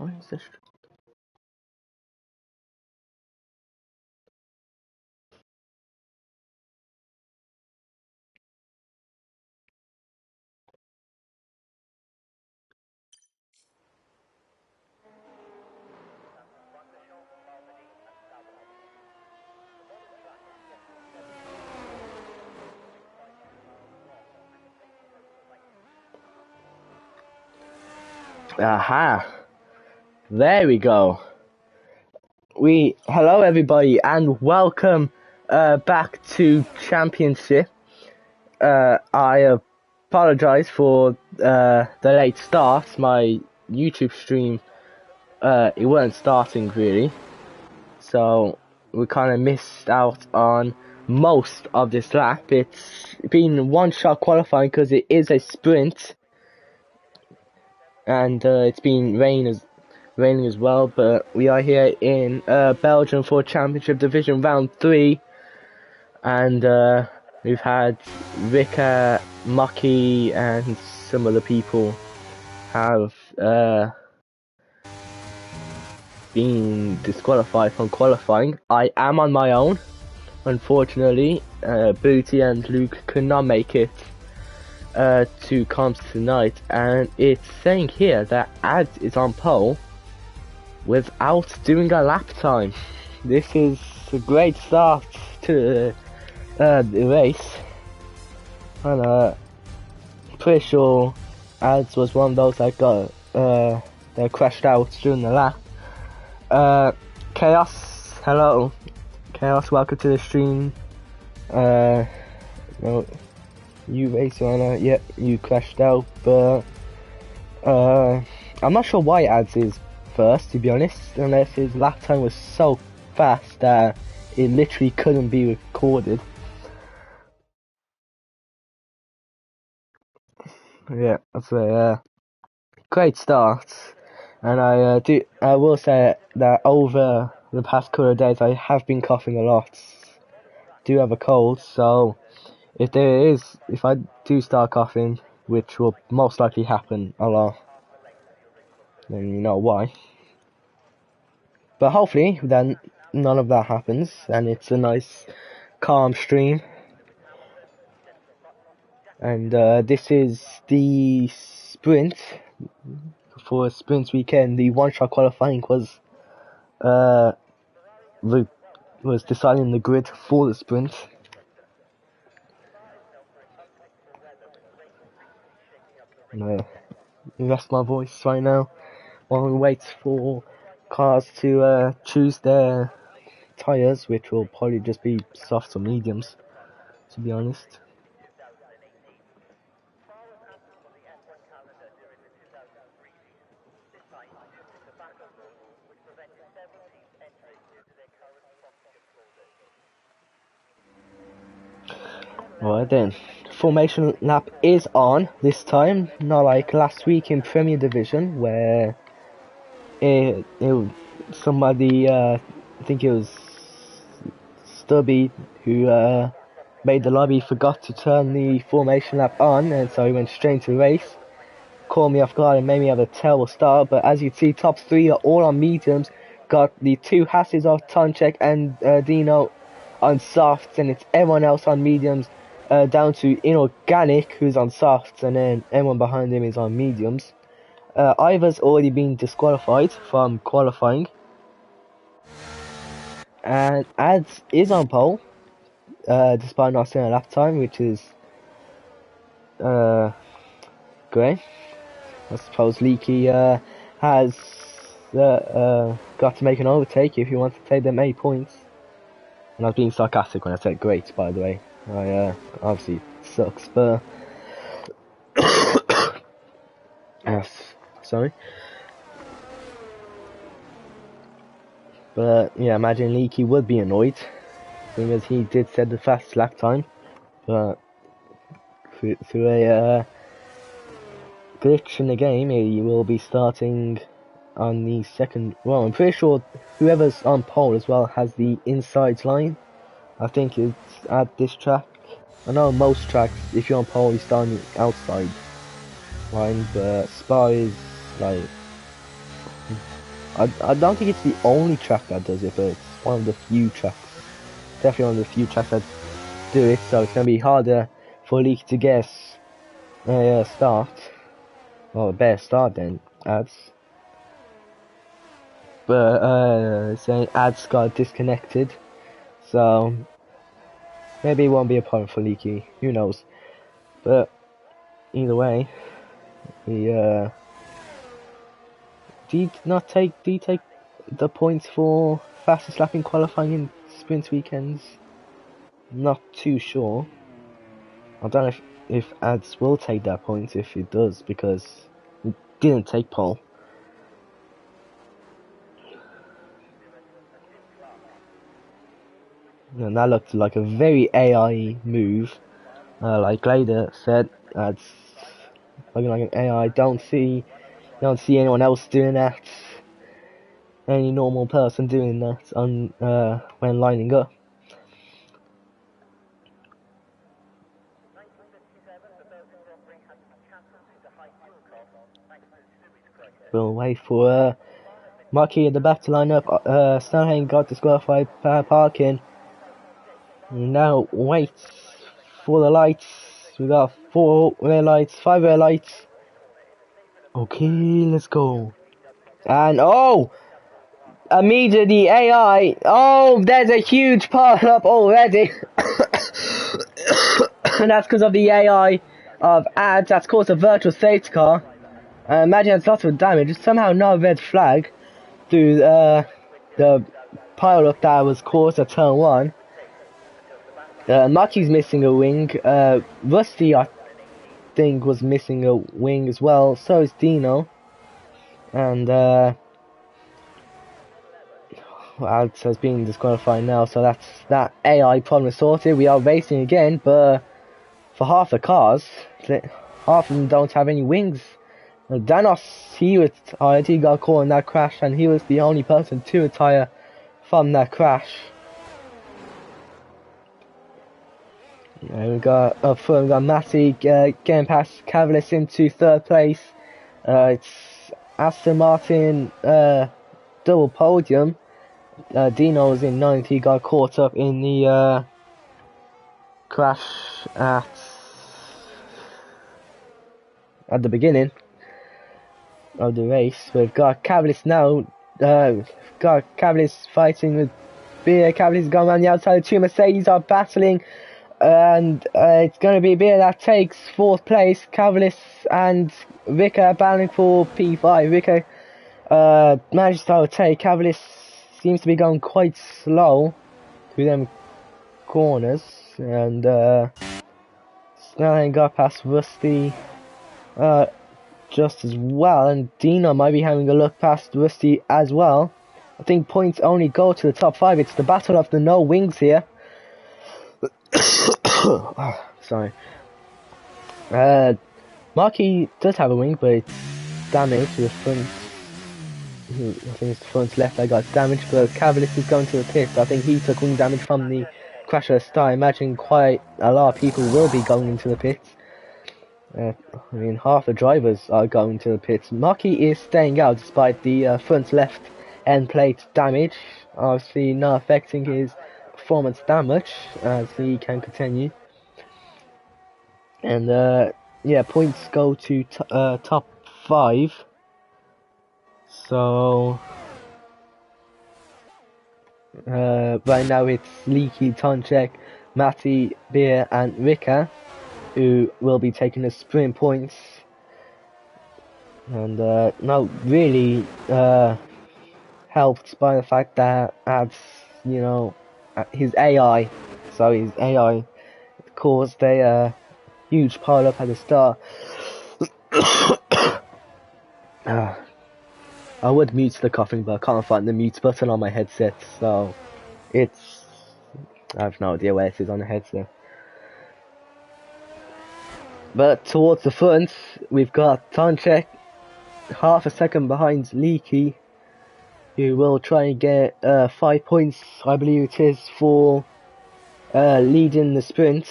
Why is this? Aha! There we go. Hello everybody and welcome back to Championship. I apologize for the late start. My YouTube stream it wasn't starting really, so we kind of missed out on most of this lap. It's been one-shot qualifying because it is a sprint, and it's been raining as well, but we are here in Belgium for Championship Division Round 3, and we've had Rika, Mucky and some other people have been disqualified from qualifying. I am on my own, unfortunately. Booty and Luke could not make it to comps tonight, and it's saying here that Ads is on pole without doing a lap time. This is a great start to the race, and pretty sure Ads was one of those that got that crashed out during the lap. Chaos, hello. Chaos, welcome to the stream. No, you race runner, yep, you crashed out, but I'm not sure why Ads is first, to be honest, unless his lap time was so fast that it literally couldn't be recorded. Yeah, that's a great start, and I will say that over the past couple of days I have been coughing a lot. Do have a cold, so if I do start coughing, which will most likely happen a lot, then you know why. But hopefully then none of that happens and it's a nice calm stream. And this is the sprint. For sprint weekend, the one-shot qualifying was deciding the grid for the sprint. Rest my voice right now while we wait for cars to choose their tyres, which will probably just be softs or mediums, to be honest. Alright then, formation lap is on this time, not like last week in Premier Division where somebody, I think it was Stubby, who made the lobby, forgot to turn the formation lap on, and so he went straight into the race. Caught me off guard and made me have a terrible start, but as you can see, top three are all on mediums. Got the two Hasses of Tonchek and Dino on softs, and it's everyone else on mediums, down to Inorganic, who's on softs, and then everyone behind him is on mediums. Ivar's already been disqualified from qualifying, and Ads is on pole, despite not seeing a lap time, which is great. I suppose Leaky has got to make an overtake if he wants to take them 8 points. And I was being sarcastic when I said great, by the way. I obviously it sucks, but sorry. But yeah, imagine Leaky would be annoyed, seeing as he did set the fastest lap time, but through a glitch in the game, he will be starting on the second. Well, I'm pretty sure whoever's on pole as well has the inside line. I think it's at this track. I know most tracks, if you're on pole, you start on the outside line, but Spa is like I don't think it's the only track that does it, but it's one of the few tracks. Definitely one of the few tracks that do it, so it's going to be harder for Leaky to guess a start. Well, a better start than ads. But saying ads got disconnected, so maybe it won't be a problem for Leaky, who knows. But either way, did he take the points for fastest lap in qualifying in sprint weekends? Not too sure. I don't know if ads will take that point if it does, because it didn't take pole. And that looked like a very AI move. Like Glader said, that's looking like an AI. Don't see anyone else doing that. Any normal person doing that on when lining up. We'll wait for Marquis at the back to line up. Snellhain got disqualified parking. Now wait for the lights. We got 4 red lights, 5 red lights. Okay, let's go. And oh! Immediately AI. Oh, there's a huge pile up already. And that's because of the AI of ads. That's caused a virtual safety car. Imagine it's lots of damage. It's somehow not a red flag through the pile up that was caused at turn 1. Maki's missing a wing. Rusty, I think, was missing a wing as well. So is Dino. And Ads has been disqualified now, so that's that AI problem is sorted. We are racing again, but for half the cars, half of them don't have any wings. Danos, he retired, he got caught in that crash, and he was the only person to retire from that crash. We got up front, we got Matty getting past Cavalis into 3rd place. It's Aston Martin double podium. Dino was in 9th, he got caught up in the crash at the beginning of the race. We've got Cavalis now, got Cavalis fighting with Beer. Cavalis going around the outside, the 2 Mercedes are battling, and it's going to be Beer that takes 4th place. Cavalis and Ricker battling for P5. Ricker managed to overtake. Cavalis seems to be going quite slow through them corners, and Snellhain got past Rusty just as well, and Dino might be having a look past Rusty as well. I think points only go to the top 5. It's the battle of the no wings here. Sorry. Marquis does have a wing, but it's damaged to the front. I think it's the front left that got damaged, but Cavalis is going to the pits. I think he took wing damage from the crash at the start. I imagine quite a lot of people will be going into the pits. I mean, half the drivers are going to the pits. Marquis is staying out despite the front left end plate damage. Obviously not affecting his performance that much, as he can continue. And yeah, points go to top 5. So right now it's Leaky, Tonchek, Matty, Beer and Rika who will be taking the sprint points. And not really helped by the fact that adds, you know, his AI. So his AI caused a huge pile up at the start. I would mute the coughing, but I can't find the mute button on my headset, so it's... I have no idea where it is on the headset. But towards the front, we've got Tonchek, half a second behind Leaky, who will try and get 5 points, I believe it is, for leading the sprint.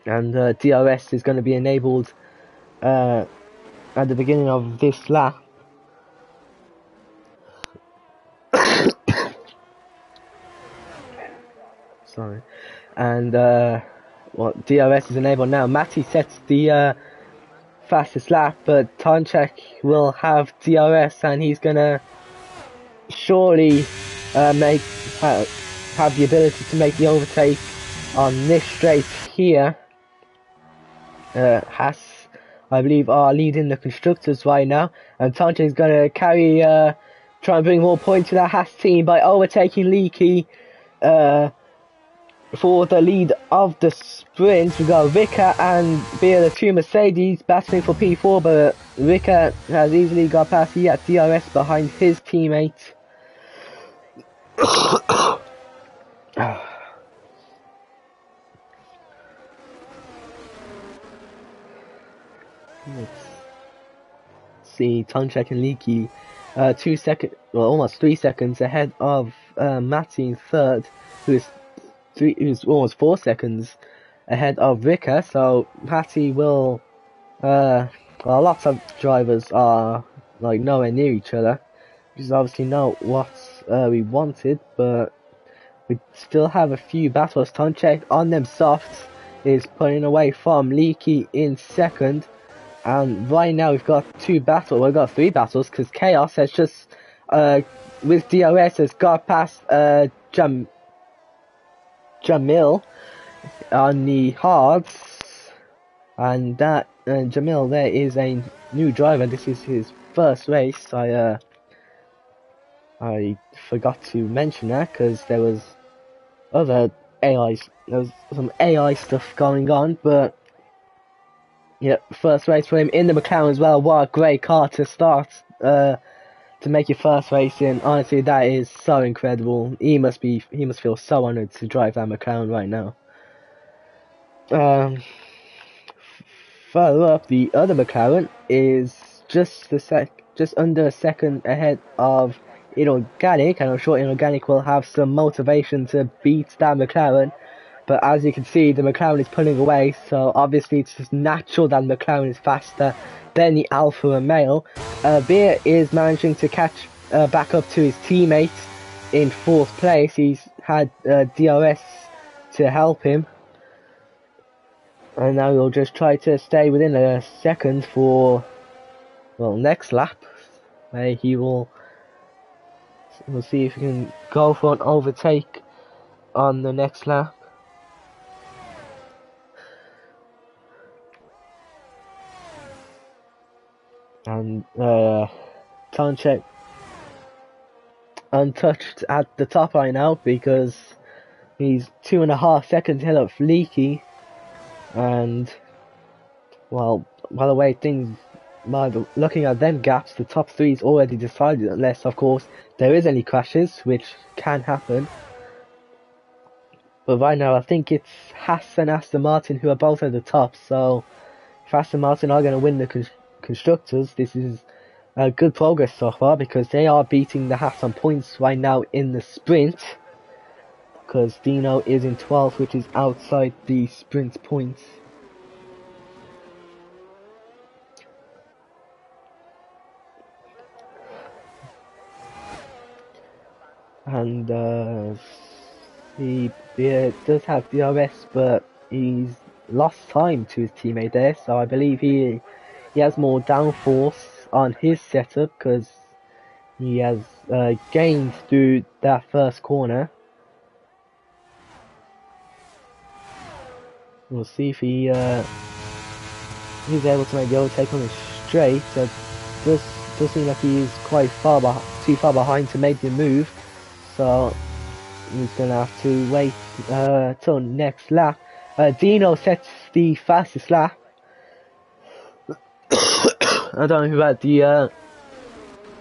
and DRS is going to be enabled at the beginning of this lap. Sorry. And DRS is enabled now. Matty sets the fastest lap, but Tonchek will have DRS, and he's gonna surely have the ability to make the overtake on this straight here. Haas, I believe, are leading the constructors right now, and Tonchek is gonna try and bring more points to that Haas team by overtaking Leaky. For the lead of the sprint, we got Ricker and Beer, the two Mercedes, battling for P4, but Ricker has easily got past the DRS behind his teammate. Let's see, Tonchek and Leaky, 2 seconds, well, almost 3 seconds ahead of Matty in third, who's almost 4 seconds ahead of Ricker. So Matty will, well, lots of drivers are like nowhere near each other, which is obviously not what we wanted, but we still have a few battles. Tonchek on them softs is pulling away from Leaky in second, and right now we've got 3 battles, because Chaos has just with DRS has got past Jamil on the hards, and that Jamil there is a new driver. This is his first race. I forgot to mention that because there was some AI stuff going on, but yeah, first race for him in the McLaren as well. What a great car to start to make your first race in. Honestly, that is so incredible. He must feel so honoured to drive that McLaren right now. Further up, the other McLaren is just under a second ahead of Inorganic, and I'm sure Inorganic will have some motivation to beat that McLaren. But as you can see, the McLaren is pulling away, so obviously it's just natural that the McLaren is faster than the Alfa Romeo. Beer is managing to catch back up to his teammate in 4th place. He's had DRS to help him. And now he'll just try to stay within a second for, well, next lap. Where we'll see if he can go for an overtake on the next lap. And Tonchek untouched at the top right now because he's 2.5 seconds ahead of Leaky. And well, by the way looking at them gaps, the top 3 is already decided, unless of course there is any crashes, which can happen. But right now I think it's Haas and Aston Martin who are both at the top, so if Aston Martin are going to win the constructors, this is good progress so far, because they are beating the Haas on points right now in the sprint, because Dino is in 12th, which is outside the sprint points. And he does have DRS, but he's lost time to his teammate there, so I believe he has more downforce on his setup, because he has gained through that first corner. We'll see if he's able to make the overtake on the straight. It does seem like he is quite too far behind to make the move, so he's gonna have to wait till next lap. Dino sets the fastest lap. I don't know who had the I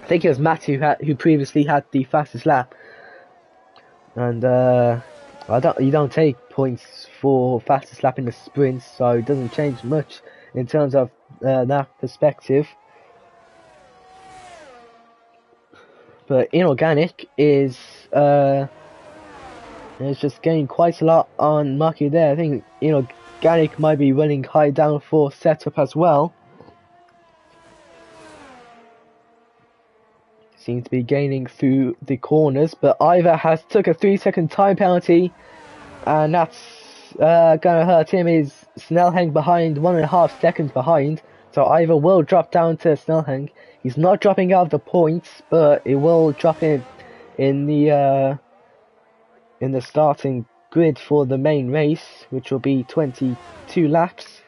think it was Matt who previously had the fastest lap, and you don't take points for fastest lap in the sprint, so it doesn't change much in terms of that perspective. But Inorganic is just getting quite a lot on Maki there. I think Inorganic might be running high downforce setup as well. Seems to be gaining through the corners, but Ivor has took a 3-second time penalty, and that's gonna hurt him. Is Snellheng behind 1.5 seconds behind, so Ivor will drop down to Snellheng. He's not dropping out of the points, but it will drop in the starting grid for the main race, which will be 22 laps.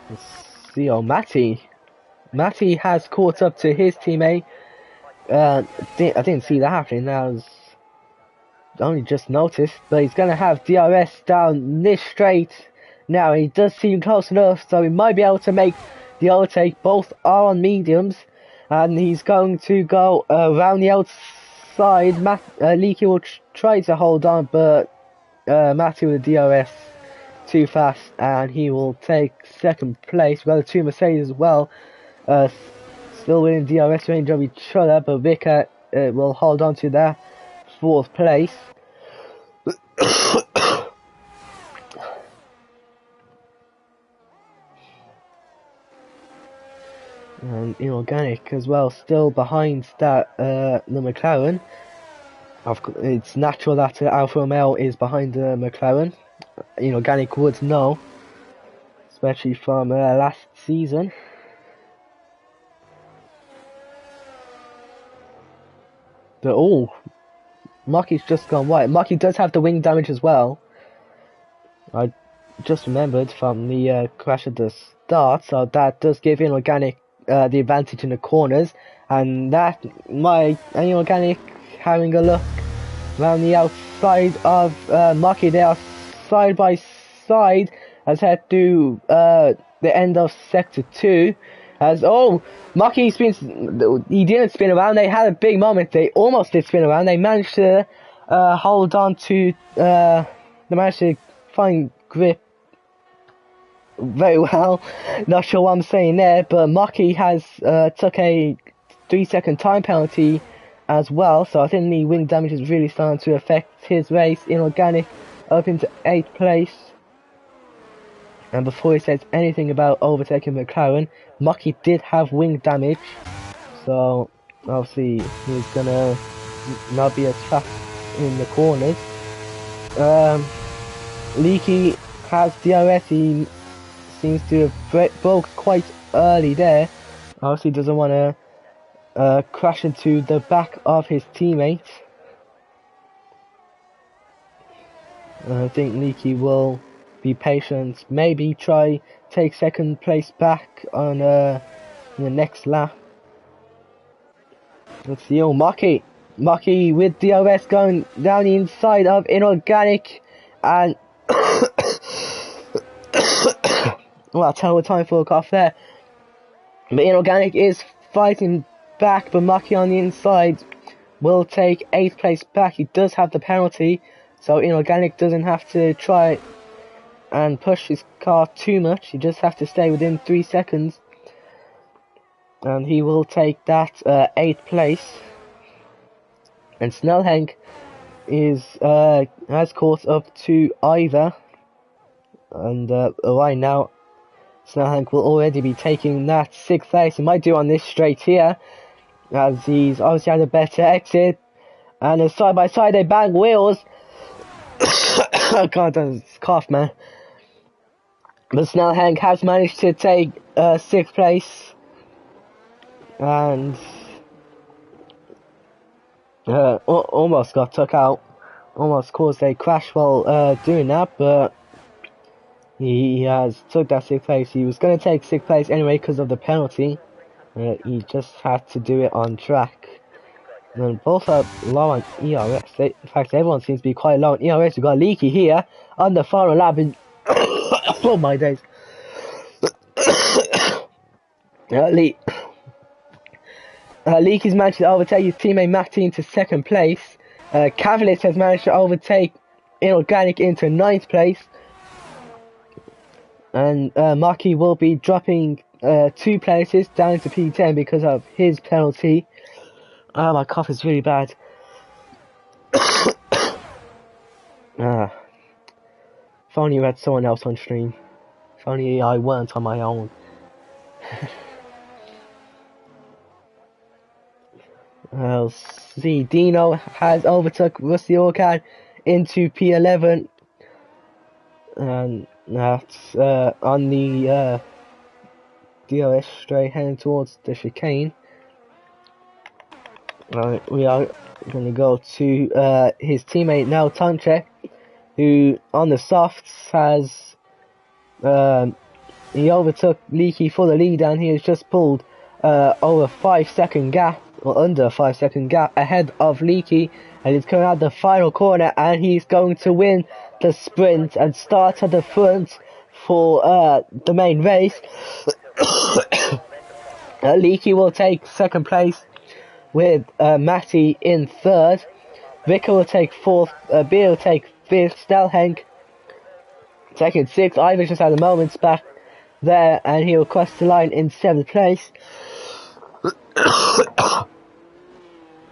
Let's see, Matty has caught up to his teammate. I didn't see that happening. That was only just noticed, but he's gonna have DRS down this straight. Now he does seem close enough, so he might be able to make the overtake. Both are on mediums, and he's going to go around the outside. Leaky will try to hold on, but Matty with the DRS too fast, and he will take second place. We've got the two Mercedes as well, still within DRS range of each other, but Vicker will hold on to that 4th place. And Inorganic as well, still behind that the McLaren. It's natural that Alfa Romeo is behind the McLaren. Inorganic would know, especially from last season. But Maki's just gone white. Maki does have the wing damage as well. I just remembered from the crash at the start, so that does give Inorganic the advantage in the corners, and that might Inorganic having a look around the outside of Maki. They are side by side as head to the end of sector 2. As Maki he didn't spin around. They had a big moment. They almost did spin around. They managed to hold on to they managed to find grip very well. Not sure what I'm saying there, but Maki has took a 3-second time penalty as well, so I think the wing damage is really starting to affect his race. Inorganic up into 8th place. And before he says anything about overtaking McLaren, Maki did have wing damage, so obviously he's gonna not be as fast in the corners. Leaky has DRS. He seems to have broke quite early there. Obviously doesn't want to crash into the back of his teammate. I think Leaky will be patient, maybe try take second place back on the next lap. Let's see, Maki with DRS going down the inside of Inorganic, and well, I'll tell what time for a cough there. But Inorganic is fighting back, but Maki on the inside will take 8th place back. He does have the penalty, so Inorganic doesn't have to try and push his car too much. He just has to stay within 3 seconds, and he will take that 8th place. And Snellheng is has caught up to Ivor, and right now Snellheng will already be taking that 6th place. He might do on this straight here, as he's obviously had a better exit, and side by side they bang wheels. I can't cough, man. But Snellheng has managed to take 6th place, and almost got took out, almost caused a crash while doing that, but he has took that 6th place. He was going to take 6th place anyway because of the penalty. He just had to do it on track. And both are low on ERS. In fact, everyone seems to be quite low on ERS. We've got Leaky here on the final lap. Oh my days. Leaky's managed to overtake his teammate Matty into 2nd place. Cavalis has managed to overtake Inorganic into 9th place. And Maki will be dropping 2 places down to P10 because of his penalty. Ah, my cough is really bad. Ah, if only you had someone else on stream. If only I weren't on my own. See, Dino has overtook Rusty Orchard into P11, and that's on the DOS straight heading towards the chicane. We are going to go to his teammate now, Tanche, who on the softs has he overtook Leaky for the lead, and he has just pulled over 5-second gap, or under a 5-second gap ahead of Leaky, and he's coming out the final corner, and he's going to win the sprint and start at the front for the main race. Leaky will take second place with Matty in third. Vicker will take fourth, Beer will take fifth, Stelhenk taking sixth. Ivor just had a moment's back there, and he will cross the line in seventh place.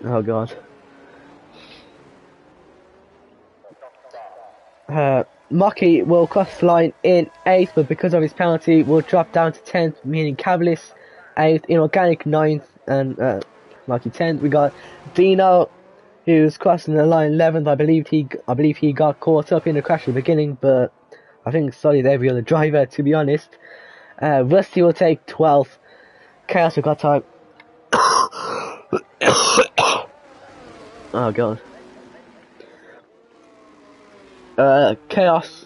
Oh god. Mocky will cross the line in 8th, but because of his penalty will drop down to 10th, meaning Cavalis 8th, Inorganic 9th, and Mocky 10th. We got Dino, who's crossing the line 11th. I believe he got caught up in the crash at the beginning, but I think solid every other driver, to be honest. Rusty will take 12th. Chaos will got time. Oh god. Chaos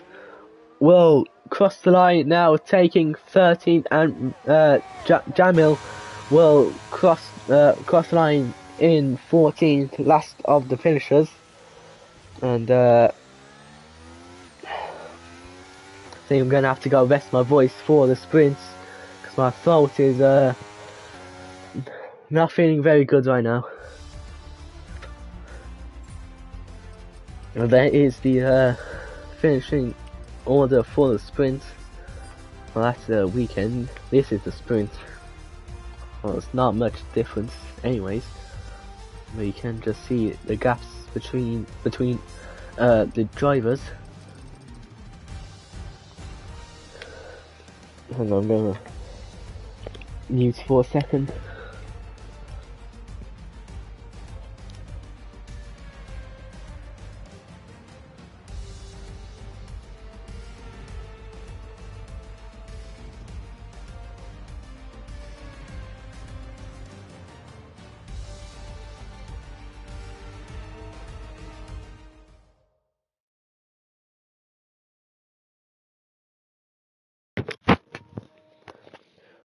will cross the line now, taking 13th, and Jamil will cross the line in 14th, last of the finishers. And I think I'm gonna have to go rest my voice for the sprints, because my throat is not feeling very good right now. And there is the finishing order for the sprint. Well, that's the weekend. This is the sprint. Well, it's not much difference anyways, but you can just see the gaps between the drivers. Hang on, I'm gonna mute for a second.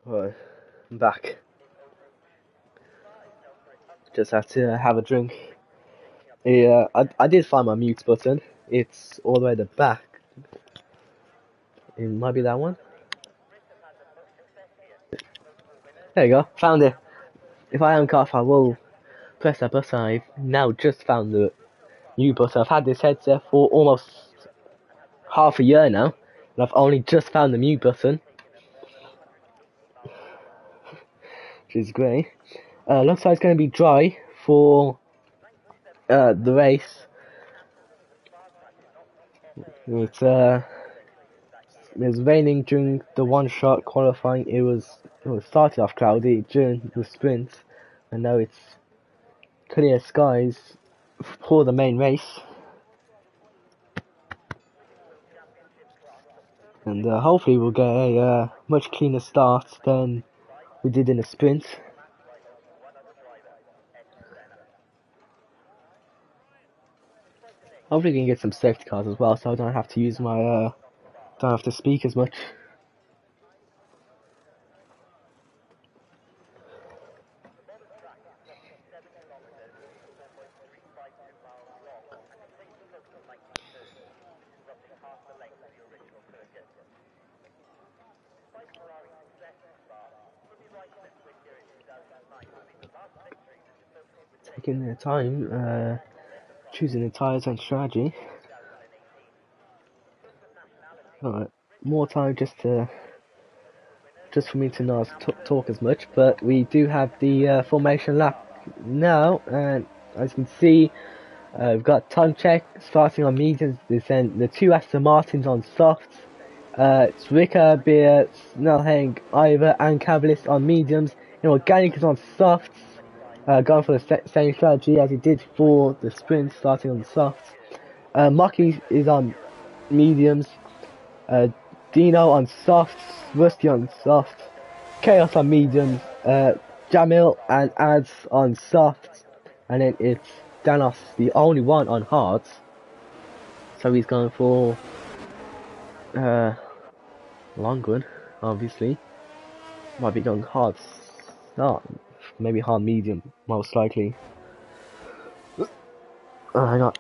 Right, I'm back. Just have to have a drink. Yeah, I did find my mute button. It's all the way at the back. It might be that one. There you go, found it. If I am cough, I will press that button. I've now just found the mute button. I've had this headset for almost half a year now, and I've only just found the mute button, which is great. Looks like it's going to be dry for the race. It was raining during the one-shot qualifying. It started off cloudy during the sprint, and now it's clear skies for the main race. And hopefully we'll get a much cleaner start than we did in the sprint. Hopefully we can get some safety cars as well, so I don't have to use my don't have to speak as much. Taking their time, choosing the tyres and strategy. Alright, more time just for me to not talk as much, but we do have the formation lap now, and as you can see, we've got time check starting on mediums. Then the two Aston Martins on softs. It's Rika, Beer, Snellhang, Ivor, and Cabalist on mediums. Organic is on softs. Going for the same strategy as he did for the sprint, starting on the softs. Maki is on mediums. Dino on softs. Rusty on softs. Chaos on mediums. Jamil and Ads on softs. And then it's Danos, the only one on hards. So he's going for long one, obviously. Might be going hard. No, maybe hard medium, most likely. Hang on.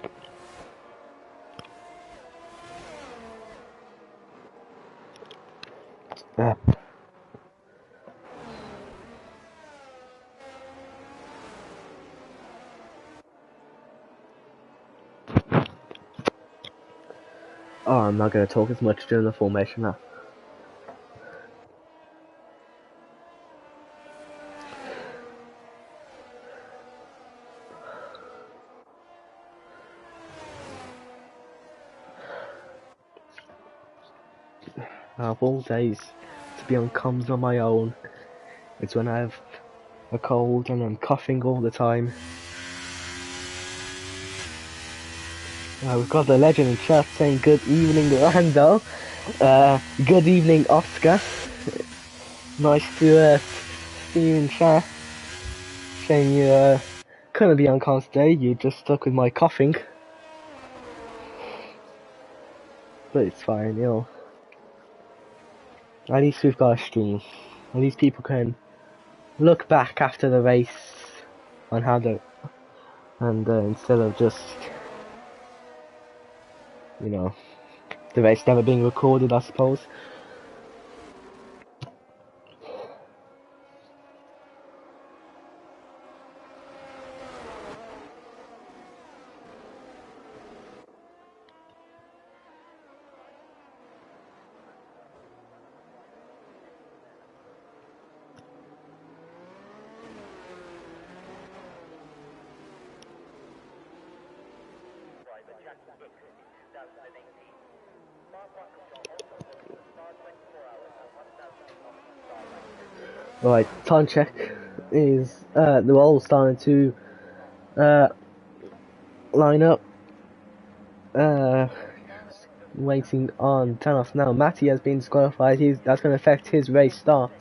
Oh, I'm not going to talk as much during the formation now. Of all days to be on comms on my own, it's when I have a cold and I'm coughing all the time. We've got the legend in chat saying good evening Lando, good evening Oscar. Nice to see you in chat, saying you couldn't be on comms today, you just stuck with my coughing. But it's fine, At least we've got a stream. At least people can look back after the race on how the instead of just the race never being recorded, I suppose. Right, time check is they're all starting to line up. Waiting on Thanos now. Matty has been disqualified. That's going to affect his race start.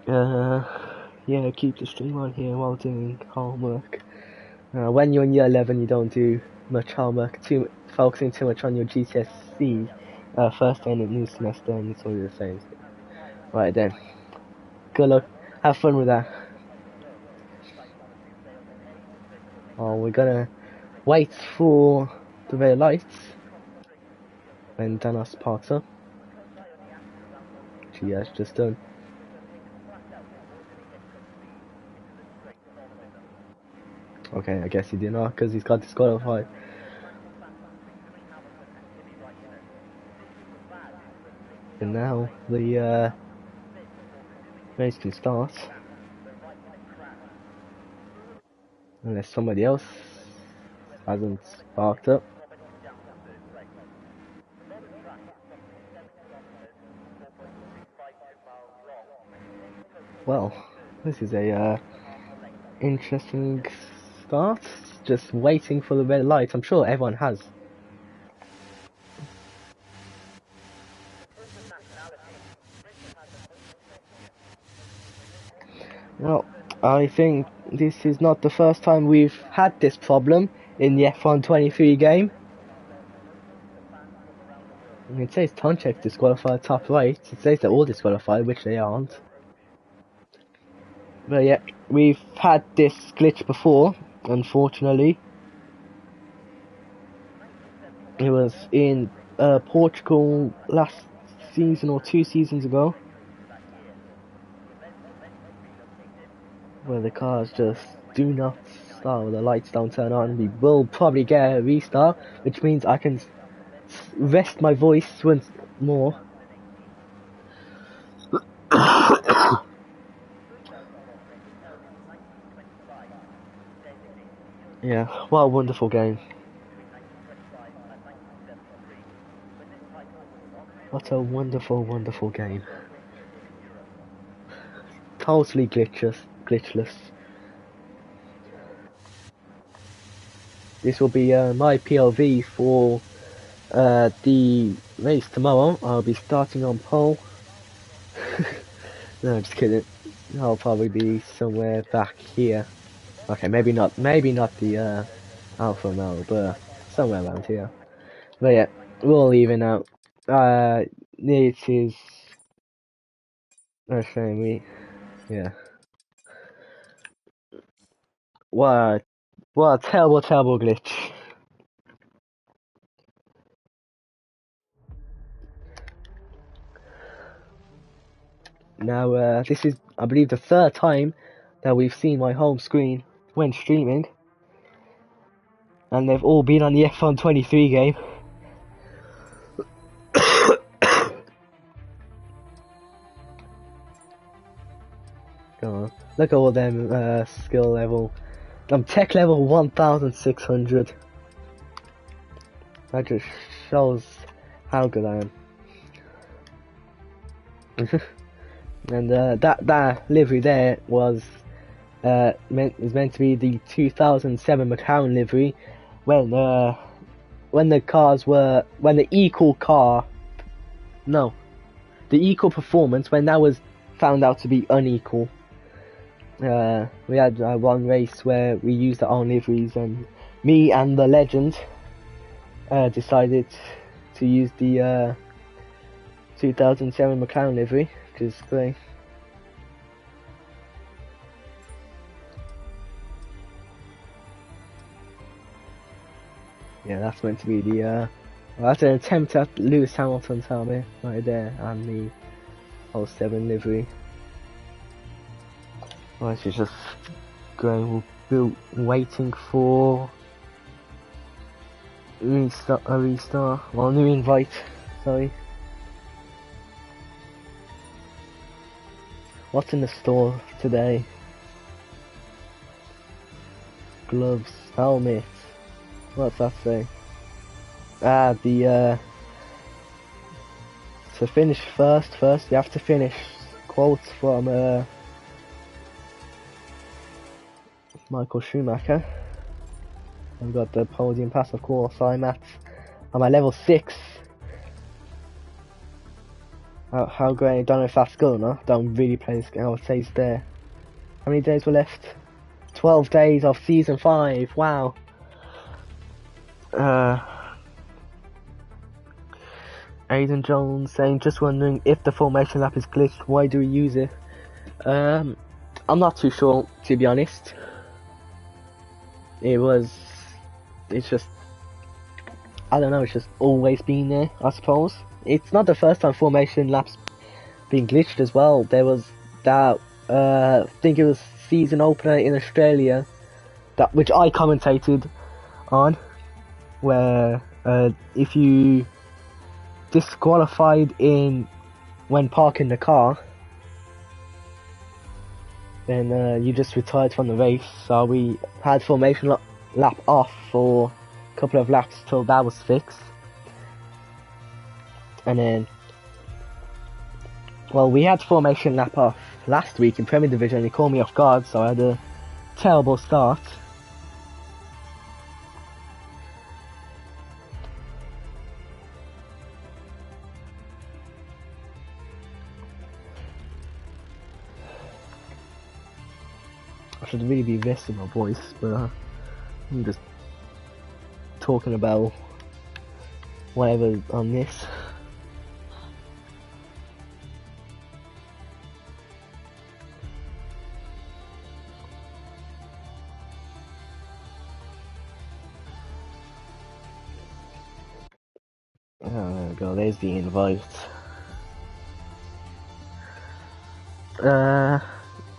Yeah, keep the stream on here while doing homework. When you're in year 11, you don't do much homework, focusing too much on your GCSE first day in the new semester, and it's all the same. Right then, good luck, have fun with that. Oh, we're gonna wait for the red lights when Danos parks up, which he has just done. Okay, I guess he did not, because he's got disqualified. And now the race can start. Unless somebody else hasn't sparked up. Well, this is a interesting start. Just waiting for the red light. I'm sure everyone has. Well, I think this is not the first time we've had this problem in the F1 23 game. It says Tonchek disqualified top right. It says they're all disqualified, which they aren't. But yeah, we've had this glitch before, unfortunately. It was in Portugal last season or 2 seasons ago, where the cars just do not start, the lights don't turn on. We will probably get a restart, which means I can rest my voice once more. Yeah, what a wonderful game. What a wonderful, wonderful game. Totally glitchless. This will be my POV for the race tomorrow. I'll be starting on pole. No, just kidding. I'll probably be somewhere back here. Okay, maybe not the Alpha now, but somewhere around here. But yeah, we'll even out. It is shame me. Yeah. What a terrible glitch. Now, this is, I believe, the third time that we've seen my home screen when streaming. And they've all been on the F1 23 game. Come on. Look at all them skill level. I'm tech level 1600. That just shows how good I am. And that livery there was meant to be the 2007 McLaren livery when the equal performance, when that was found out to be unequal. We had one race where we used our own liveries, and me and the legend decided to use the 2007 McLaren livery, which is great. Yeah, that's meant to be the that's an attempt at Lewis Hamilton's helmet right there, and the 07 livery. Well, she's just going, waiting for a restart. Well, new invite, sorry. What's in the store today? Gloves, helmet. What's that say? To finish first you have to finish. Quotes from Michael Schumacher. I've got the podium pass, of course. I'm at level 6. How great? I don't know if that's good or not. Don't really play this game. I would say it's there. How many days were left? 12 days of season 5. Wow. Aidan Jones saying, just wondering if the formation lap is glitched, why do we use it? I'm not too sure, to be honest. It's just, I don't know, it's just always been there, I suppose. It's not the first time formation laps being glitched as well. There was that, I think it was season opener in Australia, which I commentated on, where if you disqualified when parking the car, then you just retired from the race. So we had formation lap off for a couple of laps till that was fixed. And then, well, we had formation lap off last week in Premier Division, and he caught me off guard, so I had a terrible start. I should really be resting my voice, but I'm just talking about whatever on this. Oh, there we go, there's the invite.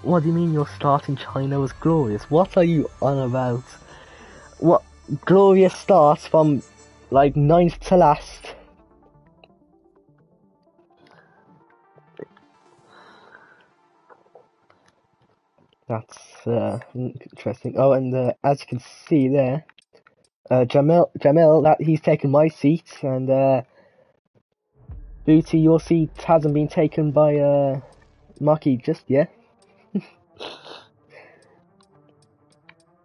What do you mean your start in China was glorious? What are you on about? What glorious starts from like 9th to last? That's interesting. Oh, and as you can see there, Jamil, that he's taken my seat, and Booty, your seat hasn't been taken by Maki just yet.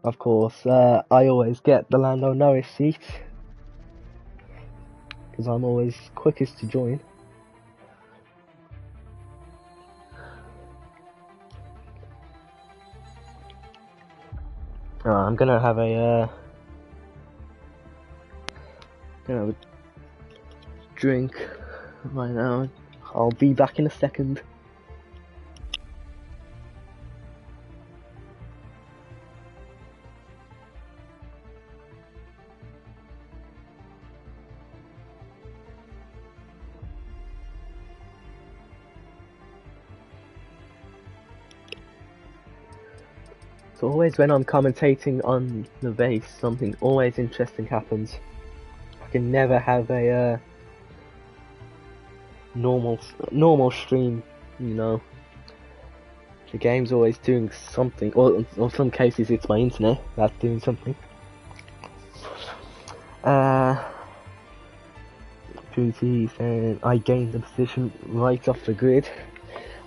Of course, I always get the Lando Norris seat because I'm always quickest to join. I'm gonna have a drink right now. I'll be back in a second. So always when I'm commentating on the base, something always interesting happens. I can never have a normal stream, you know. The game's always doing something, or in some cases it's my internet that's doing something. Pooty saying I gained the position right off the grid.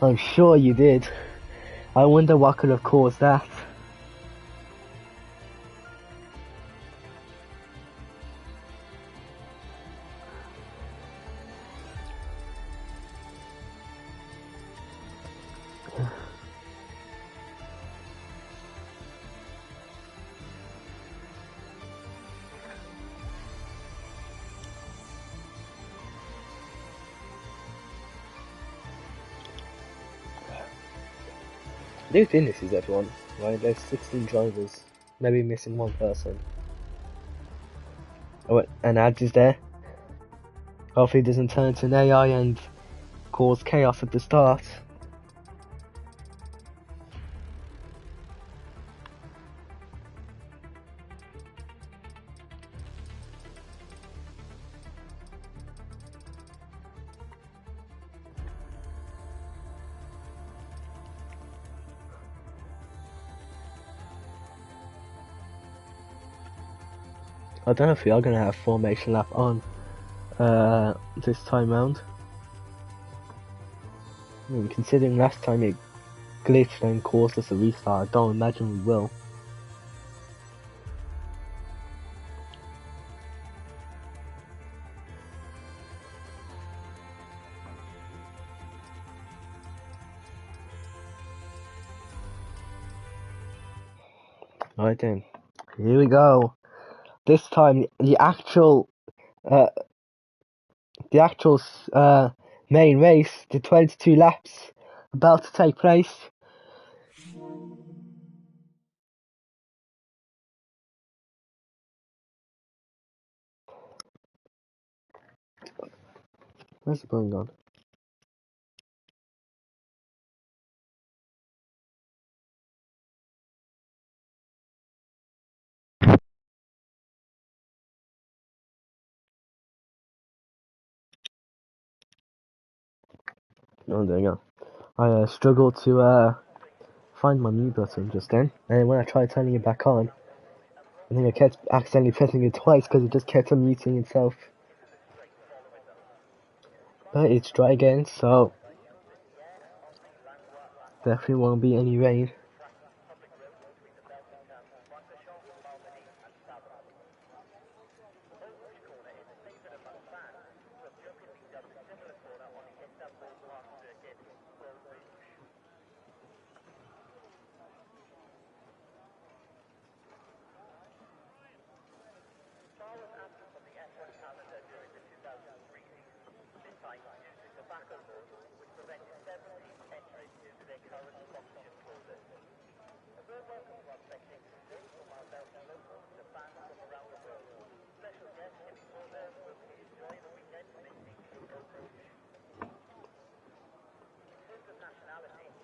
I'm sure you did. I wonder what could have caused that. Do you think this is everyone? Right, there's 16 drivers, maybe missing one person. Oh, and Ads is there. Hopefully it doesn't turn to an AI and cause chaos at the start. I don't know if we are going to have formation lap on this time round. I mean, considering last time it glitched and caused us a restart, I don't imagine we will. Right then, here we go. This time the actual main race, the 22 laps about to take place. Where's it going on? Oh, there you go. I struggled to find my mute button just then, and when I tried turning it back on, I think I kept accidentally pressing it twice because it just kept unmuting itself. But it's dry again, so definitely won't be any rain.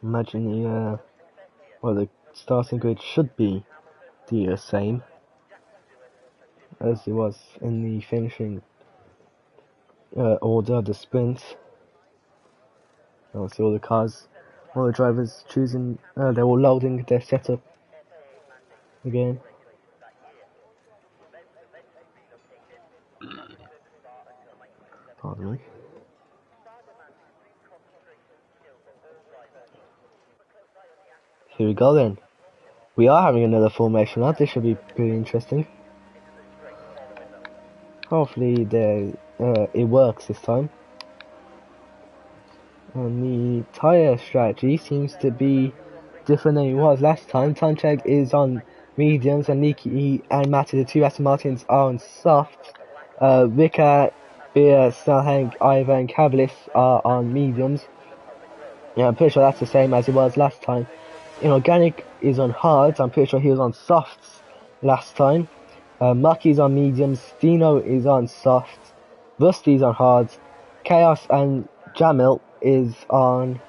Imagine the starting grid should be the same as it was in the finishing order of the sprint. Obviously all the cars All the drivers choosing, they're all loading their setup again. Pardon me. Here we go then. We are having another formation lap. This should be pretty interesting. Hopefully it works this time. And the tyre strategy seems to be different than it was last time. Tonchek is on mediums and Niki and Matty, the two Aston Martins, are on softs. Vika, Beer, Snellhank, Ivan and Cavalis are on mediums. Yeah, I'm pretty sure that's the same as it was last time. Inorganic is on hards. I'm pretty sure he was on softs last time. Maki's on mediums. Dino is on softs. Rusty's on hards. Chaos and Jamil is on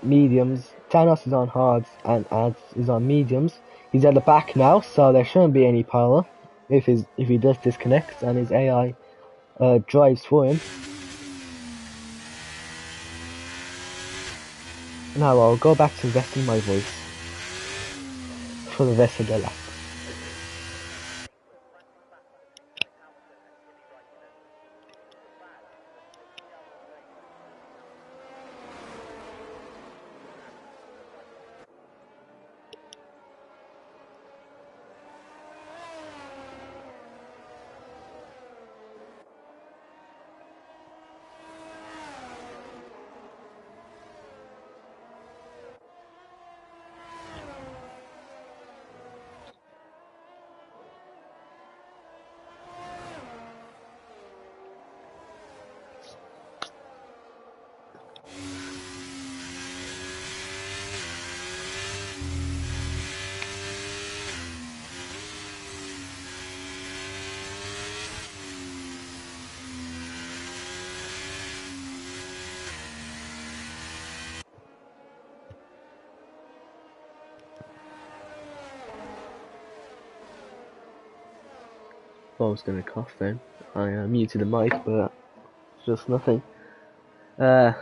mediums. Thanos is on hards and Ads is on mediums. He's at the back now, so there shouldn't be any power if he does disconnect and his AI drives for him. Now I'll go back to resting my voice for the rest of the lap. What was going to cost then? I muted the mic, but just nothing. Cars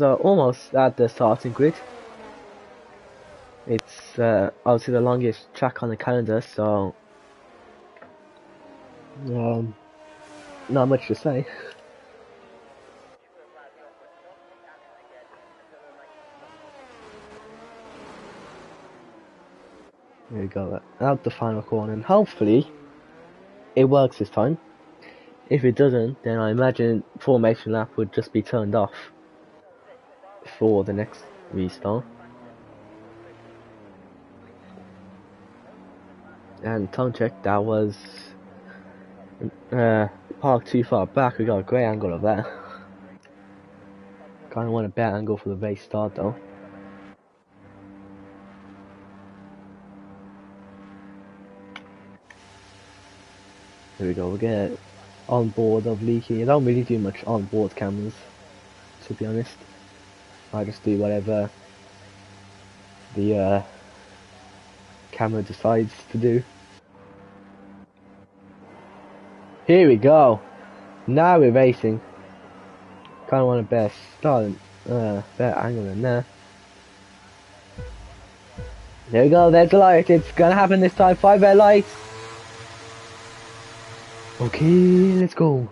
are almost at the starting grid. It's obviously the longest track on the calendar, so not much to say. There we go, out the final corner, and hopefully it works this time. If it doesn't, then I imagine formation lap would just be turned off for the next restart. And time check, that was parked too far back. We got a great angle of that. Kind of want a better angle for the race start though. Here we go, we get on board of Leaky. I don't really do much on board cameras, to be honest. I just do whatever the camera decides to do. Here we go. Now we're racing. Kind of want a better start, better angle than there. There we go. There's the light. It's gonna happen this time. 5 red lights. Okay, let's go.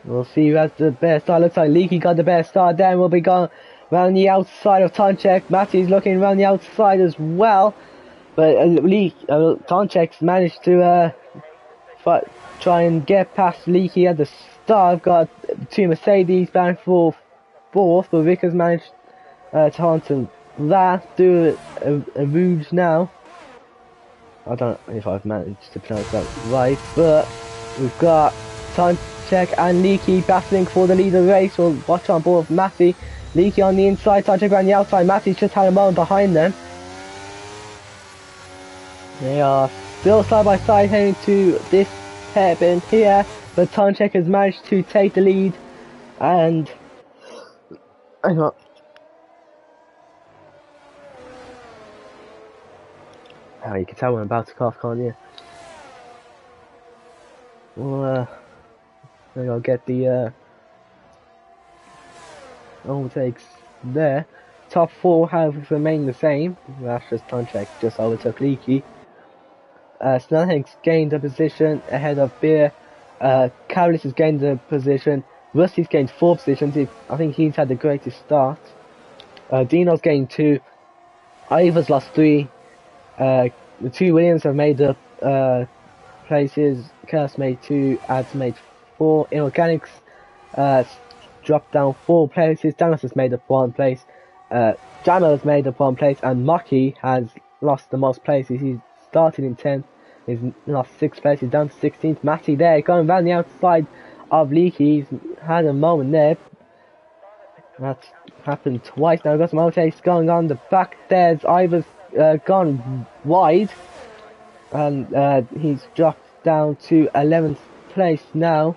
We'll see who has the best start. Looks like Leaky got the best start. Then we'll be going around the outside of Tonchek. Matty's looking around the outside as well. But Tonchek's managed to try and get past Leaky at the start. I've got two Mercedes bound for fourth, but Vic has managed to hunt that. Do a Rouge now. I don't know if I've managed to pronounce that right, but we've got Tonchek and Leaky battling for the lead of the race. We'll watch on board with Matty. Leaky on the inside, Tonchek on the outside. Matty's just had a moment behind them. They are still side by side heading to this hairpin here, but Tonchek has managed to take the lead, and hang on. Oh, you can tell when I'm about to cough, can't you? Well, I'll get the overtakes there. Top 4 have remained the same. That's just Tonchek just overtook Leaky. Snellhank's gained a position ahead of Beer. Cavalice has gained a position. Rusty's gained 4 positions. I think he's had the greatest start. Dino's gained 2. Ivor's lost 3. The 2 Williams have made up places. Chaos made 2. Ads made 4. Inorganics dropped down 4 places. Danos has made up 1 place. Jamo has made up 1 place. And Maki has lost the most places. He's started in 10th. He's lost 6 places. He's down to 16th. Matty there going round the outside of Leaky. He's had a moment there. That's happened twice now. We've got some overtakes going on. The back there's Ivor's gone wide. And he's dropped down to 11th place now.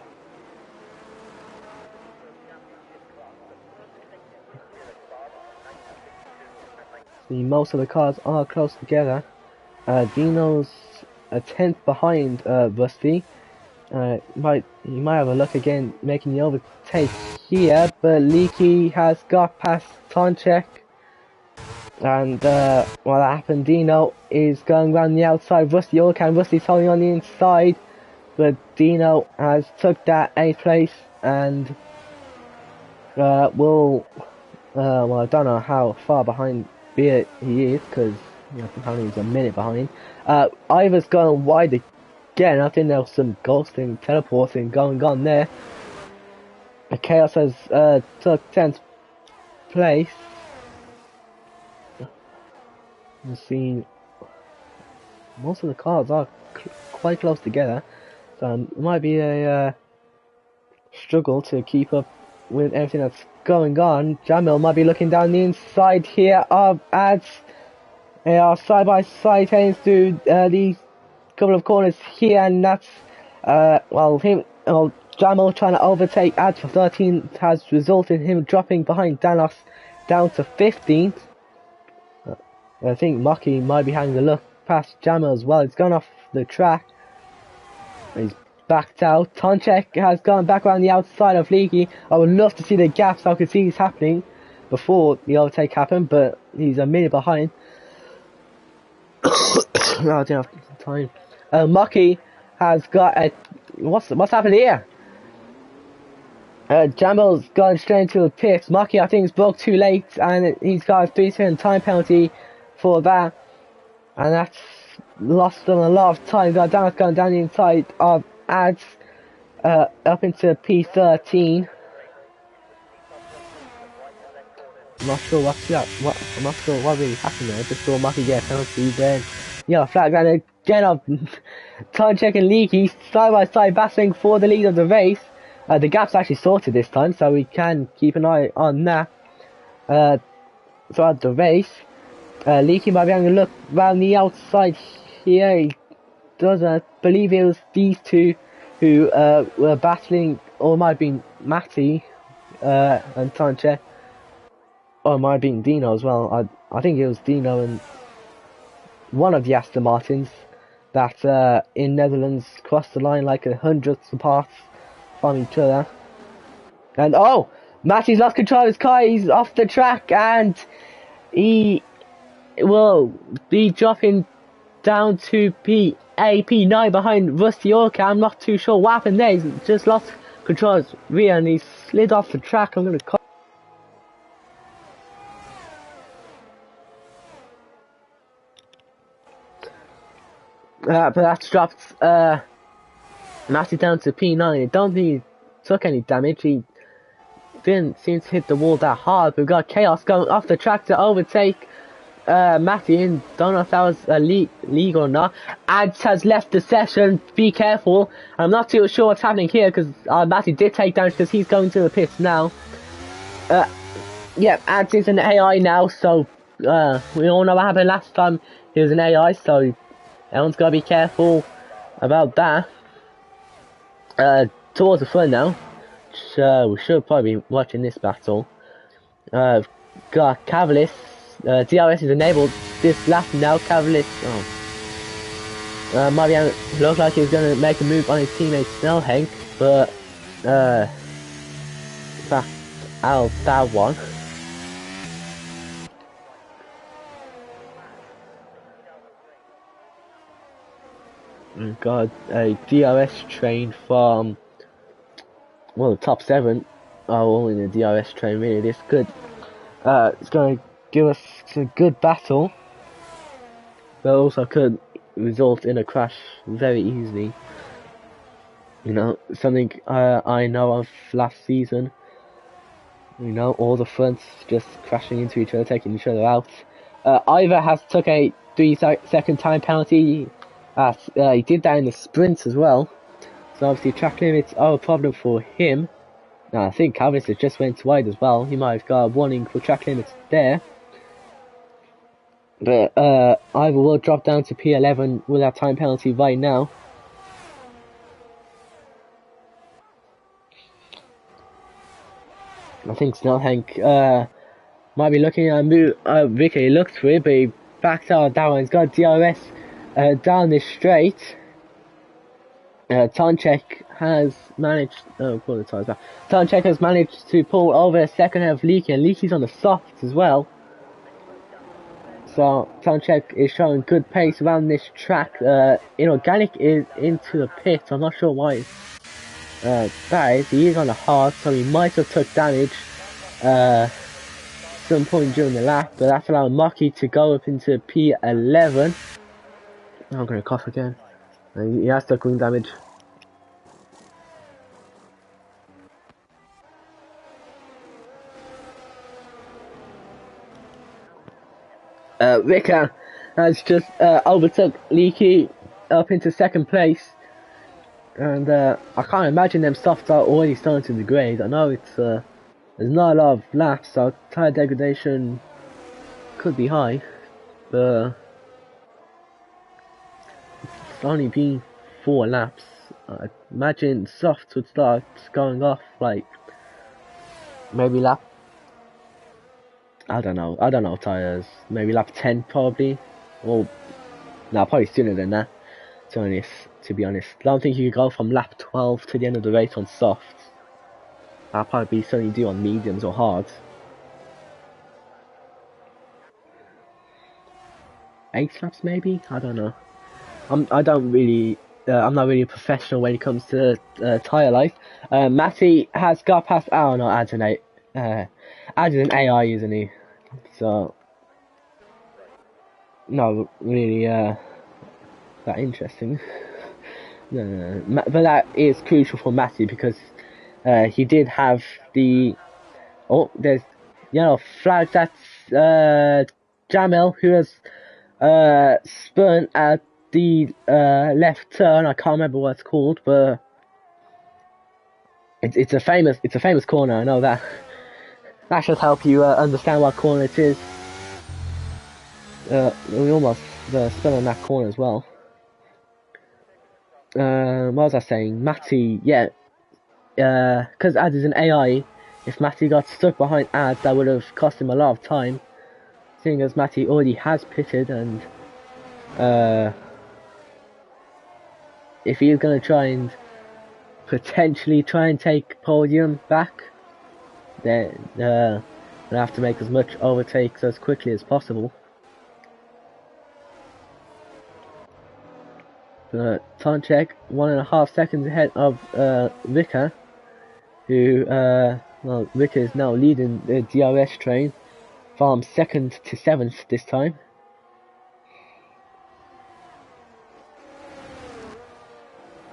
See, most of the cars are close together. Dino's a 10th behind Rusty. He might have a look again making the overtake here, but Leaky has got past Tonchek. And what happened, Dino is going around the outside. Rusty Orkan, Rusty's holding on the inside, but Dino has took that 8th place and well, I don't know how far behind Beer he is, because apparently he's a minute behind. Ivor's going wide again. I think there was some ghosting, teleporting going on there. Chaos has took 10th place. You see, most of the cars are quite close together, so it might be a struggle to keep up with everything that's going on. Jamil might be looking down the inside here of Ads. They are side by side heading through these couple of corners here, and that's Jamil trying to overtake Ads for 13th has resulted in him dropping behind Danos down to 15th. I think Maki might be having a look past Jamil as well. He's gone off the track. He's backed out. Tonchek has gone back around the outside of Leaky. I would love to see the gaps so I could see this happening before the overtake happened, but he's a minute behind. No, I don't have time. Maki has got a... What's happened here? Jamil's gone straight into the pits. Maki, I think, has broke too late, and he's got a 3-second time penalty for that, and that's lost them a lot of time. Dan's gone down the inside of Ads up into P13. I'm not sure I'm not sure what really happened there. I just saw Maki get a penalty then. Yeah, flag and again of Tonchek and Leaky side by side battling for the lead of the race. The gap's actually sorted this time, so we can keep an eye on that throughout the race. Leaky might be having a look around the outside here. He doesn't believe it was these two who were battling, or it might have been Matty and Tonchek, or it might have been Dino as well. I think it was Dino and one of the Aston Martins that in Netherlands crossed the line like 100th apart from each other. And oh, Matty's lost control of his car. He's off the track, and he will be dropping down to P9 behind Rusty Orca. I'm not too sure what happened there. He's just lost control of his rear and he slid off the track. I'm going to cut. But that's dropped Matty down to P9. I don't think he took any damage. He didn't seem to hit the wall that hard. We've got Chaos going off the track to overtake Matty, and don't know if that was a league or not. Ads has left the session. Be careful. I'm not too sure what's happening here because Matty did take damage because he's going to the pits now. Yeah, Ads is an AI now, so we all know what happened last time he was an AI, so everyone's got to be careful about that. Towards the front now. We should probably be watching this battle. Got Cavalis. DRS is enabled this lap now. Cavalis might be look like he's going to make a move on his teammate Snellhank, but out of that one. And got a DRS train from, well, the top 7 are all in the DRS train. Really, this good. It's going to give us a good battle, but also could result in a crash very easily. You know, something I know of last season. You know, all the fronts just crashing into each other, taking each other out. Ivor has took a 3-second time penalty. He did that in the sprints as well. So obviously track limits are a problem for him. Now I think Calvis has just went wide as well. He might have got a warning for track limits there. But Ivor will drop down to P11 with that time penalty right now. I think Snellhank might be looking at a move. Vicky looked for it, but he backed out that one. He's got DRS down this straight. Tonchek has managed. Tonchek has managed to pull over a second ahead of Leaky, and Leaky's on the softs as well. So Tonchek is showing good pace around this track. Inorganic is into the pit. I'm not sure why. That is, he is on the hard, so he might have took damage some point during the lap, but that's allowed Mocky to go up into P11. I'm gonna cough again. He has took wing damage. Rika has just overtook Leaky up into second place. And I can't imagine them softs are already starting to degrade. I know it's there's not a lot of laps, so tyre degradation could be high, but it's only been 4 laps. I imagine softs would start going off like maybe lap. I don't know tyres. Maybe lap 10 probably, or no, probably sooner than that. To be honest, I don't think you could go from lap 12 to the end of the race on softs. That'll probably be something you do on mediums or hards. 8 laps maybe? I don't know. I'm not really a professional when it comes to tyre life. Matty has got past. Oh no, Ad's an AI, isn't he? So no, really that interesting. No. But that is crucial for Matty because he did have the. Oh, there's yellow flag. That's Jamel, who has spun at the left turn. I can't remember what it's called, but it's a famous corner. I know that. That should help you understand what corner it is. We almost spun on that corner as well. What was I saying? Matty, yeah. Because Ad is an AI, if Matty got stuck behind Ad, that would have cost him a lot of time. Seeing as Matty already has pitted, and if he's going to try and potentially take podium back, then we'll have to make as much overtakes as quickly as possible. Tonchek 1.5 seconds ahead of Rika, who Rika is now leading the DRS train from 2nd to 7th this time.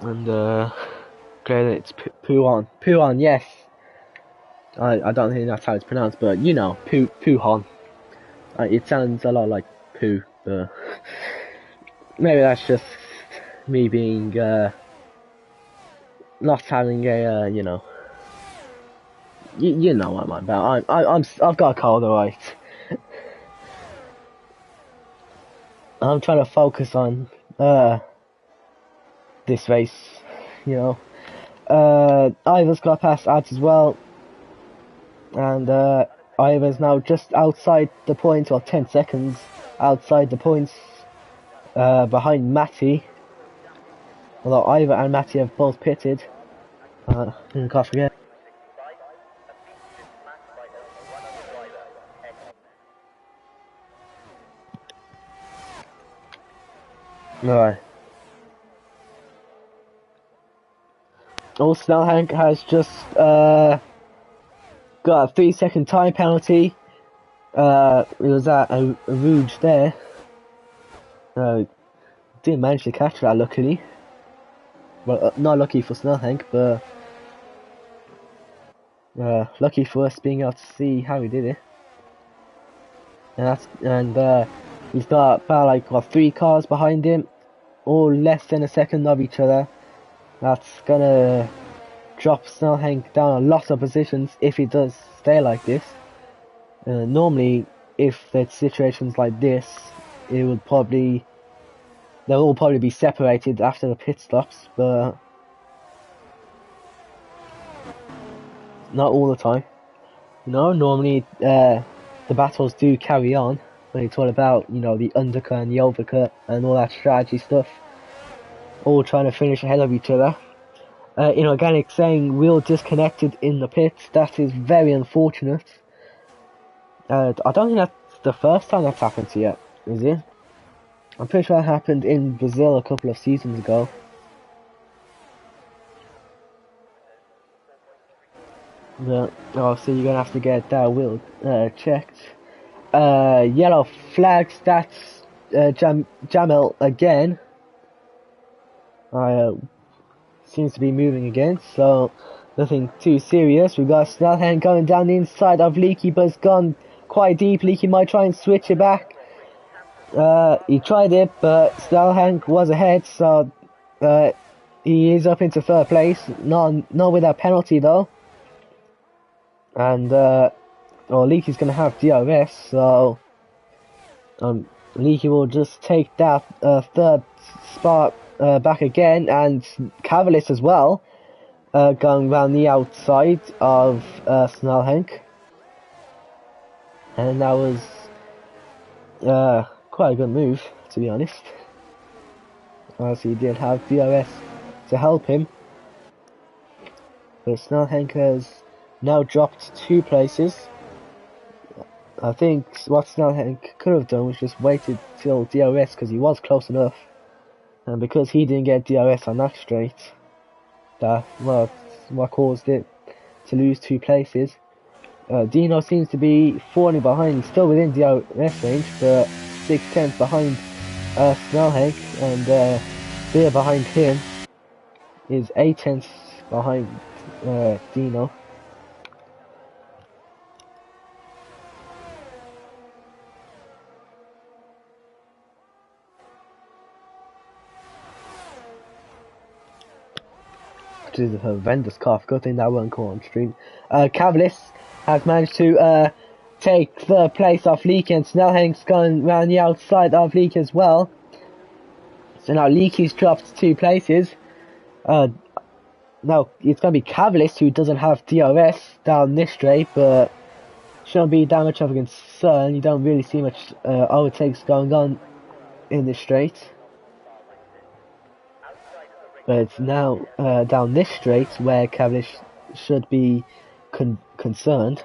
And great, it's Puon, yes. I don't think that's how it's pronounced, but you know, Puhon. It sounds a lot like poo, but maybe that's just me being not having a you know what I'm about. I've got a cold, alright. I'm trying to focus on this race, you know. Ivor's got past Ads as well, and Ivor's now just outside the points, or 10 seconds outside the points, behind Matty. Although Ivor and Matty have both pitted. Cough again. Right. Also, Snellhank has just got a 3-second time penalty. It was at a Rouge there. Didn't manage to catch that, luckily. Well, not lucky for Snellhank, but lucky for us being able to see how he did it. And he's got about like 3 cars behind him, all less than a second of each other. That's gonna drop Snellhank down a lot of positions if he does stay like this. Normally, if there's situations like this, they'll all probably be separated after the pit stops, but not all the time. You know, normally the battles do carry on, but it's all about, you know, the undercut and the overcut and all that strategy stuff, all trying to finish ahead of each other. Inorganic saying wheel disconnected in the pits. That is very unfortunate. I don't think that's the first time that's happened to yet, is it? I'm pretty sure that happened in Brazil a couple of seasons ago. But so you're gonna have to get that wheel checked. Yellow flags. That's Jamel again. Seems to be moving again, so nothing too serious. We've got Snellhank going down the inside of Leaky, but it's gone quite deep. Leaky might try and switch it back. He tried it, but Snellhank was ahead, so he is up into third place. Not with a penalty though. And Leaky's gonna have DRS, so Leaky will just take that third spot back again, and Cavalis as well, going round the outside of Snellhank, and that was quite a good move, to be honest. As he did have DRS to help him, but Snellhank has now dropped 2 places. I think what Snellhank could have done was just waited till DRS, because he was close enough. And because he didn't get DRS on that straight, that's what caused it to lose 2 places. Dino seems to be falling behind. He's still within DRS range, but 6/10 behind Snellhank, and there behind him is 8/10 behind Dino. Which is a horrendous cough. Good thing that won't go on stream. Cavalis has managed to take third place off Leaky, and Snellhank's going round the outside of Leaky as well. So now Leaky's dropped 2 places. Now it's going to be Cavalis who doesn't have DRS down this straight, but shouldn't be that much of a concern. You don't really see much overtakes going on in this straight. But it's now down this straight where Cavalis should be concerned,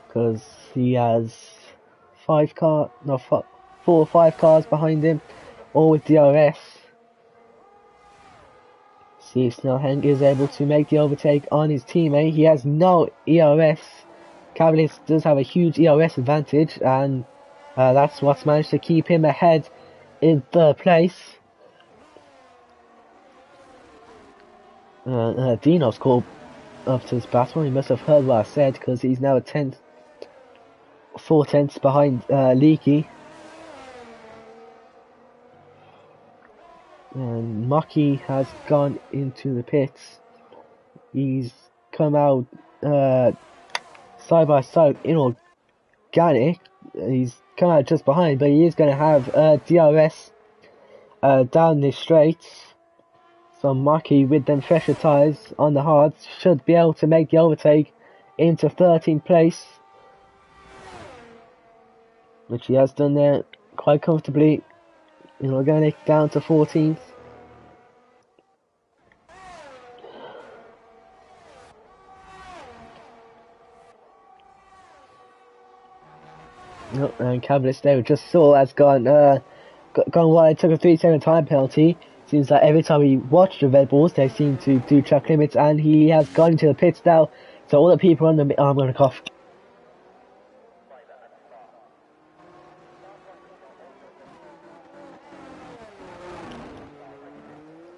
because he has 4 or 5 cars behind him, all with DRS. See if Snellhank is able to make the overtake on his teammate. He has no ERS. Cavalis does have a huge ERS advantage, and that's what's managed to keep him ahead in third place. Dino's called up to this battle. He must have heard what I said, because he's now 4/10 behind Leaky. And Maki has gone into the pits. He's come out side by side in organic. He's come out just behind, but he is going to have DRS down this straight. So Maki, with them fresher tyres on the hards, should be able to make the overtake into 13th place, which he has done there quite comfortably. In organic down to 14th. And Cavalis there, we just saw, has gone gone wide, took a 3-second time penalty. Seems like every time we watch the Red Bulls, they seem to do track limits, and he has gone into the pits now. So all the people on the... Oh, I'm going to cough.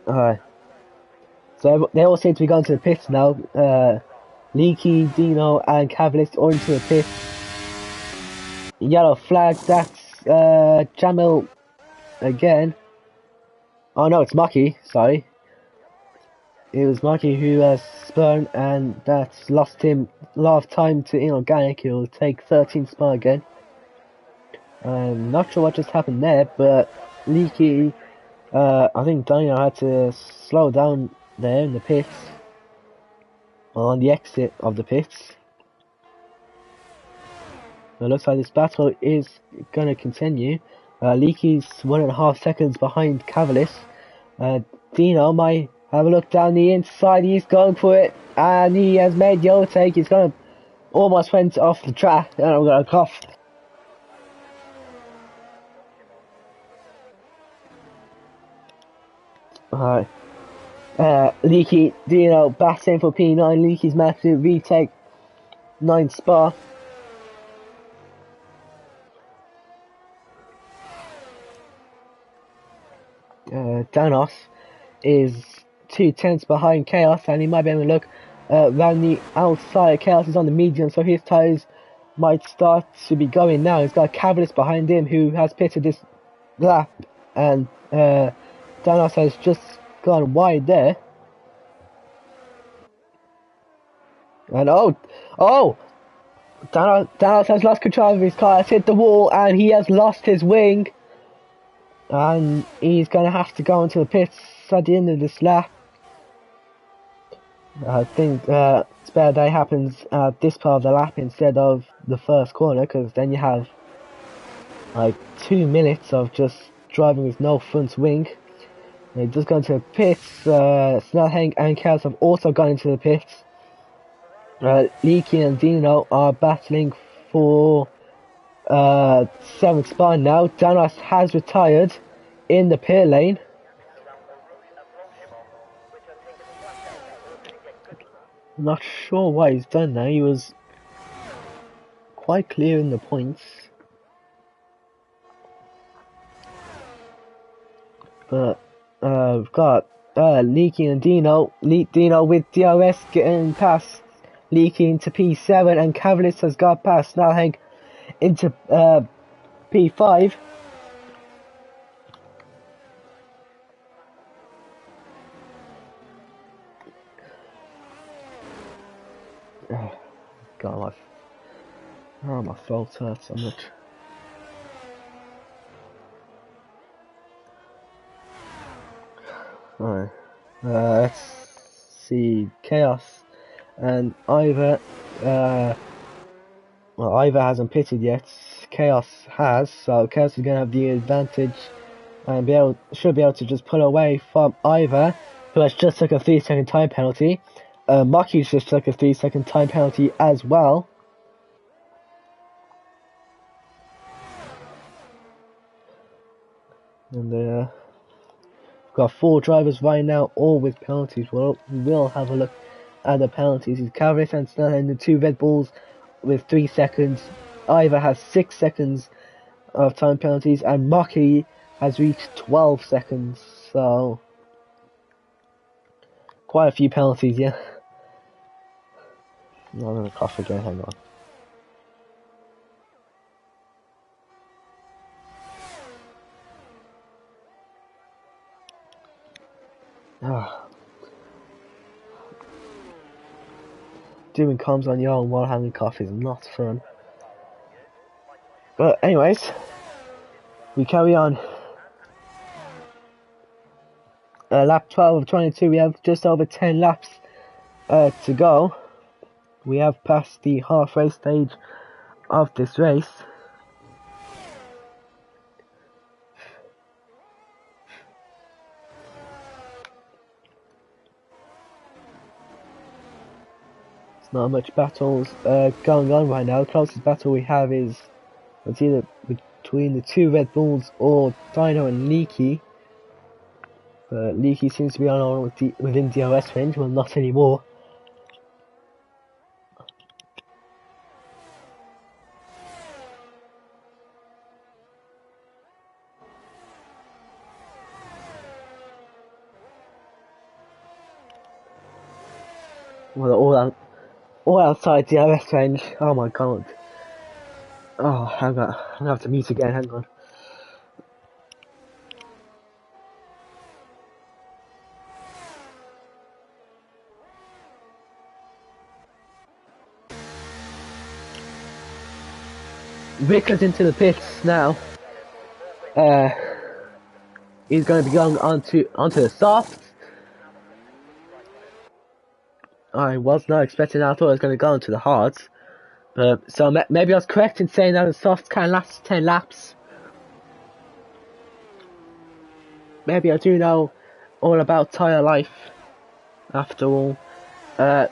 Alright. So they all seem to be going to the pits now. Leaky, Dino, and Cavalis all into the pits. Yellow flag, that's Jamil again. Oh no, it's Maki, sorry. It was Maki who spun, and that's lost him a lot of time to inorganic. He'll take 13 spun again. I'm not sure what just happened there, but Leaky, I think Dino had to slow down there in the pits. On the exit of the pits. It looks like this battle is going to continue. Leaky's 1.5 seconds behind Cavalis. Dino might have a look down the inside. He's going for it, and he has made the overtake. He's going to almost went off the track, and I'm going to cough. Alright. Leaky, Dino battling for P9. Leaky's managed to retake 9 spot. Danos is 2/10 behind Chaos, and he might be able to look around the outside. Chaos is on the medium, so his tyres might start to be going now. He's got Cavalis behind him, who has pitted this lap, and Danos has just gone wide there. And Danos has lost control of his car, has hit the wall, and he has lost his wing. And he's going to have to go into the pits at the end of this lap. I think it's better that it happens at this part of the lap instead of the first corner, because then you have like 2 minutes of just driving with no front wing. They just gone to the pits. Snellhang and Chaos have also gone into the pits. Leaky and Dino are battling for 7th spot now. Danos has retired in the pit lane. I'm not sure why he's done that. He was quite clear in the points. But we've got Leaky and Dino. Dino with DRS getting past Leaky into P7, and Cavalis has got past Snellhang into P5. God, my throat hurts so much. Alright, let's see. Chaos and Ivor. Well, Ivor hasn't pitted yet. Chaos has, so Chaos is going to have the advantage and should be able to just pull away from Ivor, who has just took a 3-second time penalty. Maki's just took a 3-second time penalty as well. And we've got 4 drivers right now, all with penalties. Well, we will have a look at the penalties. It's Cavalis and Snell and the 2 Red Bulls with 3 seconds. Ivor has 6 seconds of time penalties, and Maki has reached 12 seconds. So quite a few penalties, yeah. I'm gonna cough again, hang on. Doing comms on your own while having coffee is not fun. But anyways, we carry on. Lap 12 of 22, we have just over 10 laps to go. We have passed the halfway stage of this race. Not much battles going on right now. The closest battle we have is it's either between the two Red Bulls or Dino and Leaky. But Leaky seems to be on within DRS range, well not anymore. Well, all outside DRS range. Oh my god. Oh, I'm gonna have to mute again, hang on. Rickard's into the pits now. He's going to be going onto the softs. I was not expecting that. I thought I was going to go into the hards. So maybe I was correct in saying that the softs can last 10 laps. Maybe I do know all about tyre life after all.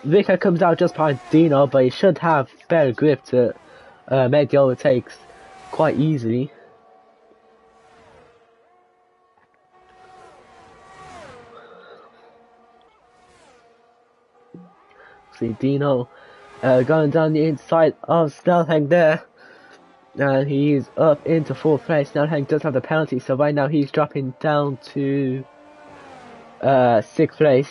Rickard comes out just behind Dino, but he should have better grip to make the overtakes quite easily. See Dino going down the inside of Snellhang there, and he's up into 4th place. Snellhang does have the penalty, so right now he's dropping down to 6th place.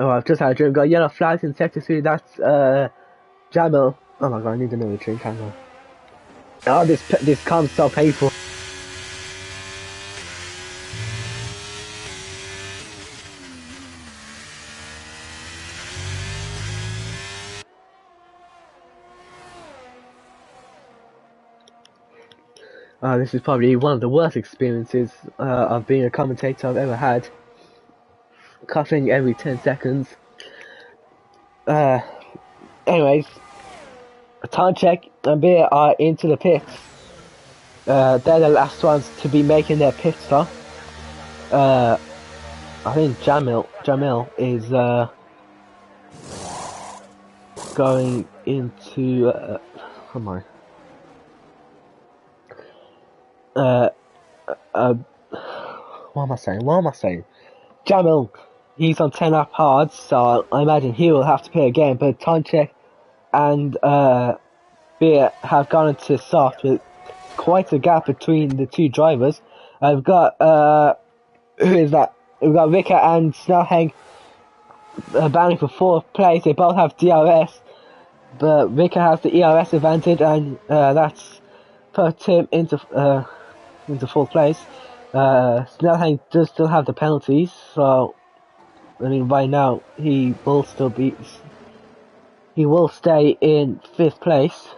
Oh, I've just had a dream. Got yellow flags in sector 3. That's Jamil. Oh my god, I need another drink. Hang on. Oh, this comes so painful. This is probably one of the worst experiences of being a commentator I've ever had. Coughing every 10 seconds. Anyways, time check and Beer are into the pits. They're the last ones to be making their pit stop. I think Jamil is going into come on. What am I saying? Jamil, he's on 10 lap hard, so I imagine he will have to pay again, but Tonchek and Beer have gone into soft with quite a gap between the two drivers. I've got who is that? We've got Ricker and Snellhang battling for 4th place. They both have DRS, but Ricker has the ERS advantage, and that's put him into 4th place. Snellhang does still have the penalties, so I mean right now he will stay in 5th place.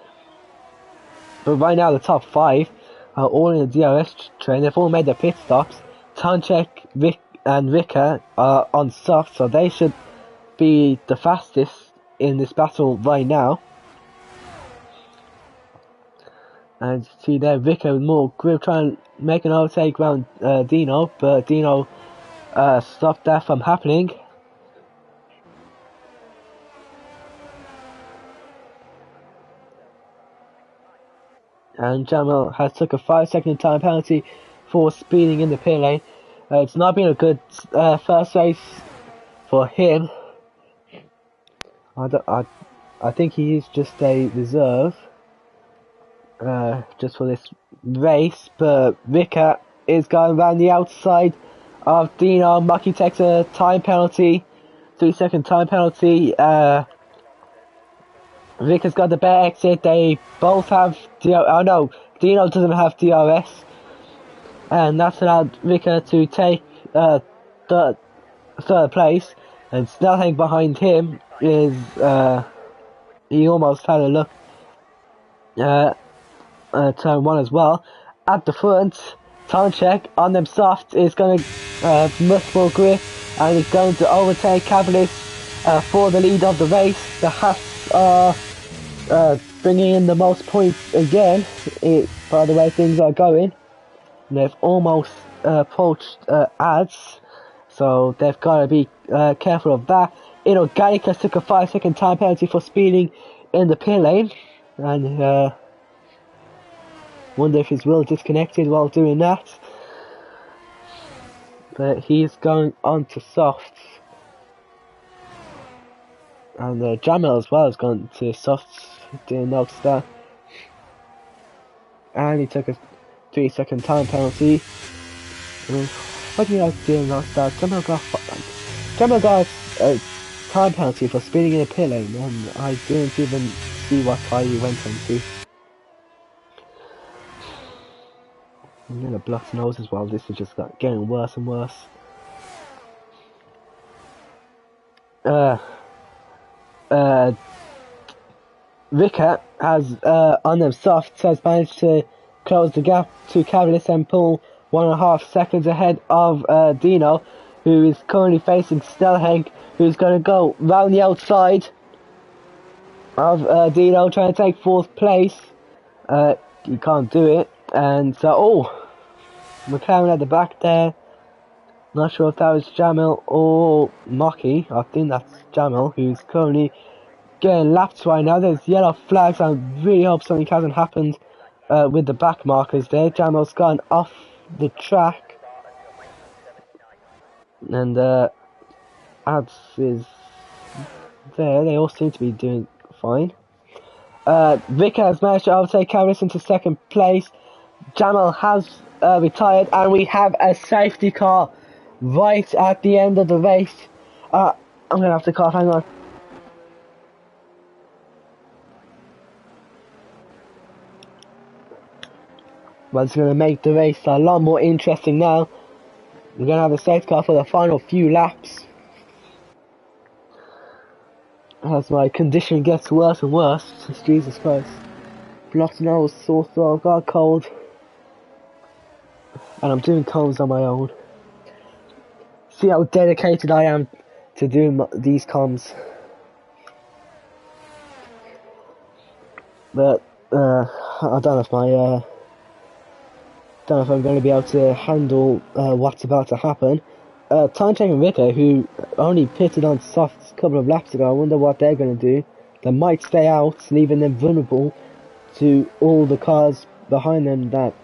But right now the top 5 are all in the DRS train. They've all made their pit stops. Tonchek, Rick and Ricker are on soft, so they should be the fastest in this battle right now. And you see there, Ricker with more grip trying to make an overtake around Dino, but Dino stopped that from happening. And Jamal has took a 5-second time penalty for speeding in the pit lane. It's not been a good first race for him. I think he is just a reserve just for this race, but Ricker is going around the outside of Dino. Mucky takes a time penalty, 3-second time penalty. Ricker's got the better exit. They both have oh no, Dino doesn't have DRS, and that's allowed Ricker to take third place. And Snellhang behind him is he almost had a look turn 1 as well. At the front, Tonchek on them soft is going to much more grip and is going to overtake Capitalist for the lead of the race. The are bringing in the most points again. By the way things are going, they've almost approached ads, so they've got to be careful of that. Inorganic has took a 5-second time penalty for speeding in the pit lane, and wonder if his will disconnected while doing that. But he's going on to softs. And Jamil as well has gone to softs, doing no start. And he took a 3-second time penalty. What do you guys do no start? Jamil got a time penalty for speeding in a pit lane, and I didn't even see what tire he went onto. And then a blocked nose as well. This is just getting worse and worse. Ricker has, on them softs, has managed to close the gap to Cavalis and pull 1.5 seconds ahead of Dino, who is currently facing Stelhenk, who's going to go round the outside of Dino, trying to take 4th place. He can't do it, and so, McLaren at the back there. Not sure if that was Jamil or Mocky. I think that's Jamil, who's currently getting lapped right now. There's yellow flags. I really hope something hasn't happened with the back markers there. Jamil's gone off the track, and Ads is there. They all seem to be doing fine. Vicker has managed to overtake Cavalis into 2nd place. Jamil has retired, and we have a safety car right at the end of the race. I'm gonna have to cough, hang on. Well, it's gonna make the race a lot more interesting now. We're gonna have a safety car for the final few laps. As my condition gets worse and worse, Jesus Christ. Blocked nose, sore throat, got cold. And I'm doing comms on my own. See how dedicated I am to doing these comms. But I don't know if I'm going to be able to handle what's about to happen. Time checking Ricker, who only pitted on softs a couple of laps ago, I wonder what they're going to do. They might stay out, leaving them vulnerable to all the cars behind them that,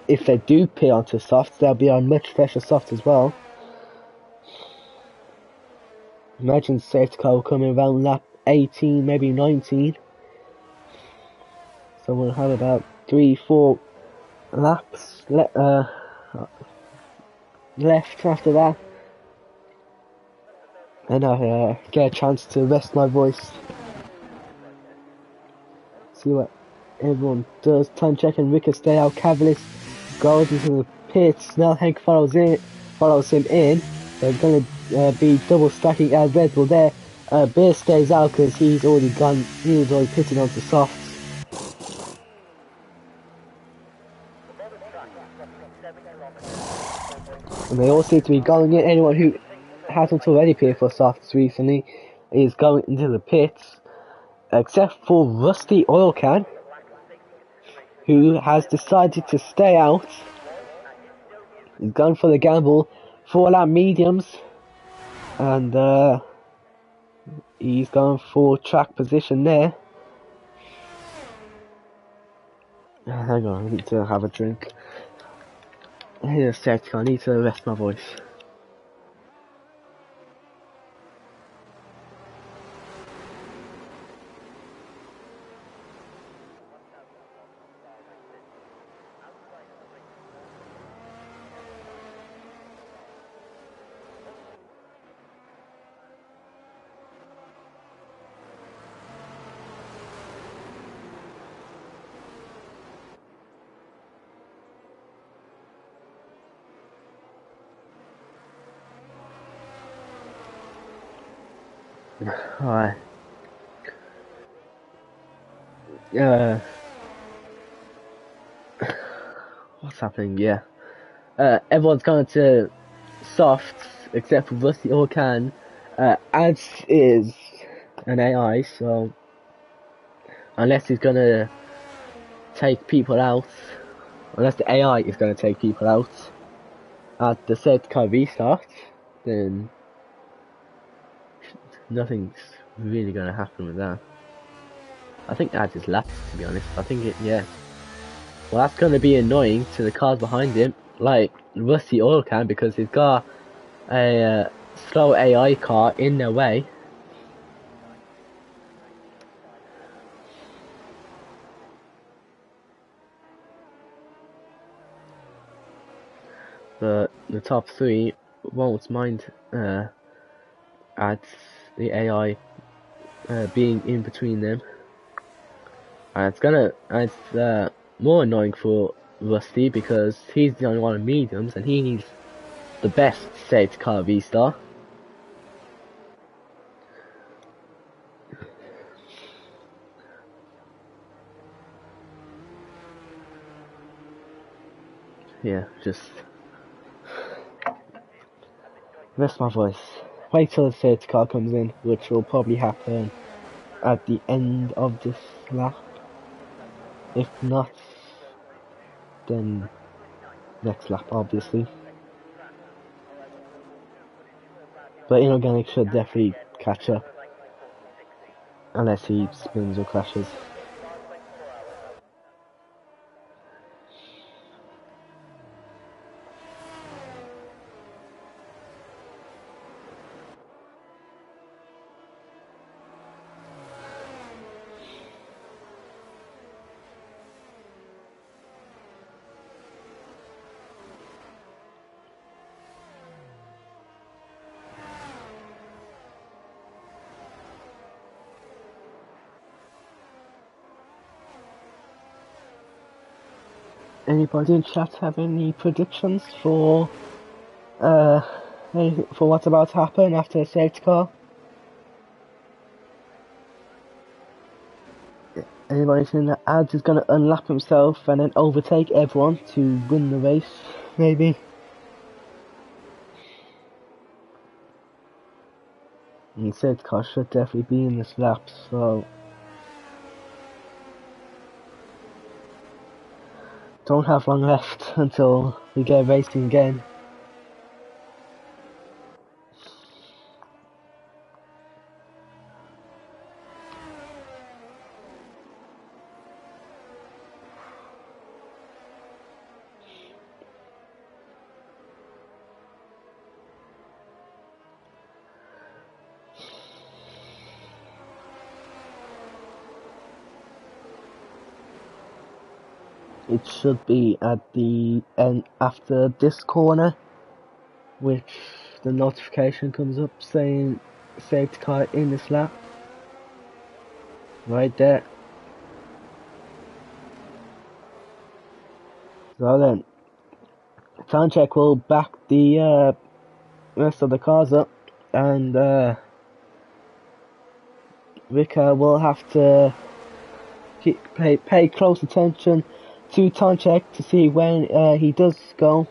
if they do pit onto softs, they'll be on much fresher softs as well. Imagine safety car coming around lap 18, maybe 19. So we'll have about 3-4 laps left after that. And I get a chance to rest my voice. See what everyone does. Time checking, Ricker stay out, Cavalis goes into the pits, Snellhank follows him in. They're going to be double stacking as Red Bull there. Beer stays out because he's already pitted onto softs. And they all seem to be going in. Anyone who hasn't already pitted for softs recently is going into the pits, except for Rusty Oil Can, who has decided to stay out. He's gone for the gamble, 4-lap mediums, and he's going for track position there. Hang on, I need to have a drink. Here's a sec, I need to rest my voice. Alright. What's happening? Yeah. Everyone's going to softs except for Rusty or Can. Ads is an AI, so unless he's gonna take people out, unless the AI is gonna take people out at the safety car restart, then nothing's really gonna happen with that. I think that is lapsed, to be honest. I think it, yeah. Well, that's gonna be annoying to the cars behind him, like Rusty Oil Can, because he's got a slow AI car in their way. But the top three won't mind at the AI being in between them. And it's more annoying for Rusty because he's the only one in mediums and he needs the best safety car V-Star. Yeah, just rest my voice. Wait till the safety car comes in, which will probably happen at the end of this lap. If not, then next lap, obviously. But Inorganic should definitely catch up, unless he spins or crashes. Anybody in chat have any predictions for what's about to happen after the safety car? Anybody think that Ads is going to unlap himself and then overtake everyone to win the race, maybe? And the safety car should definitely be in this lap, so don't have long left until we get racing again. It should be at the end after this corner, which the notification comes up saying safety car in this lap. Right there. So then, time check will back the rest of the cars up, and Rika will have to pay close attention to time check to see when he does go.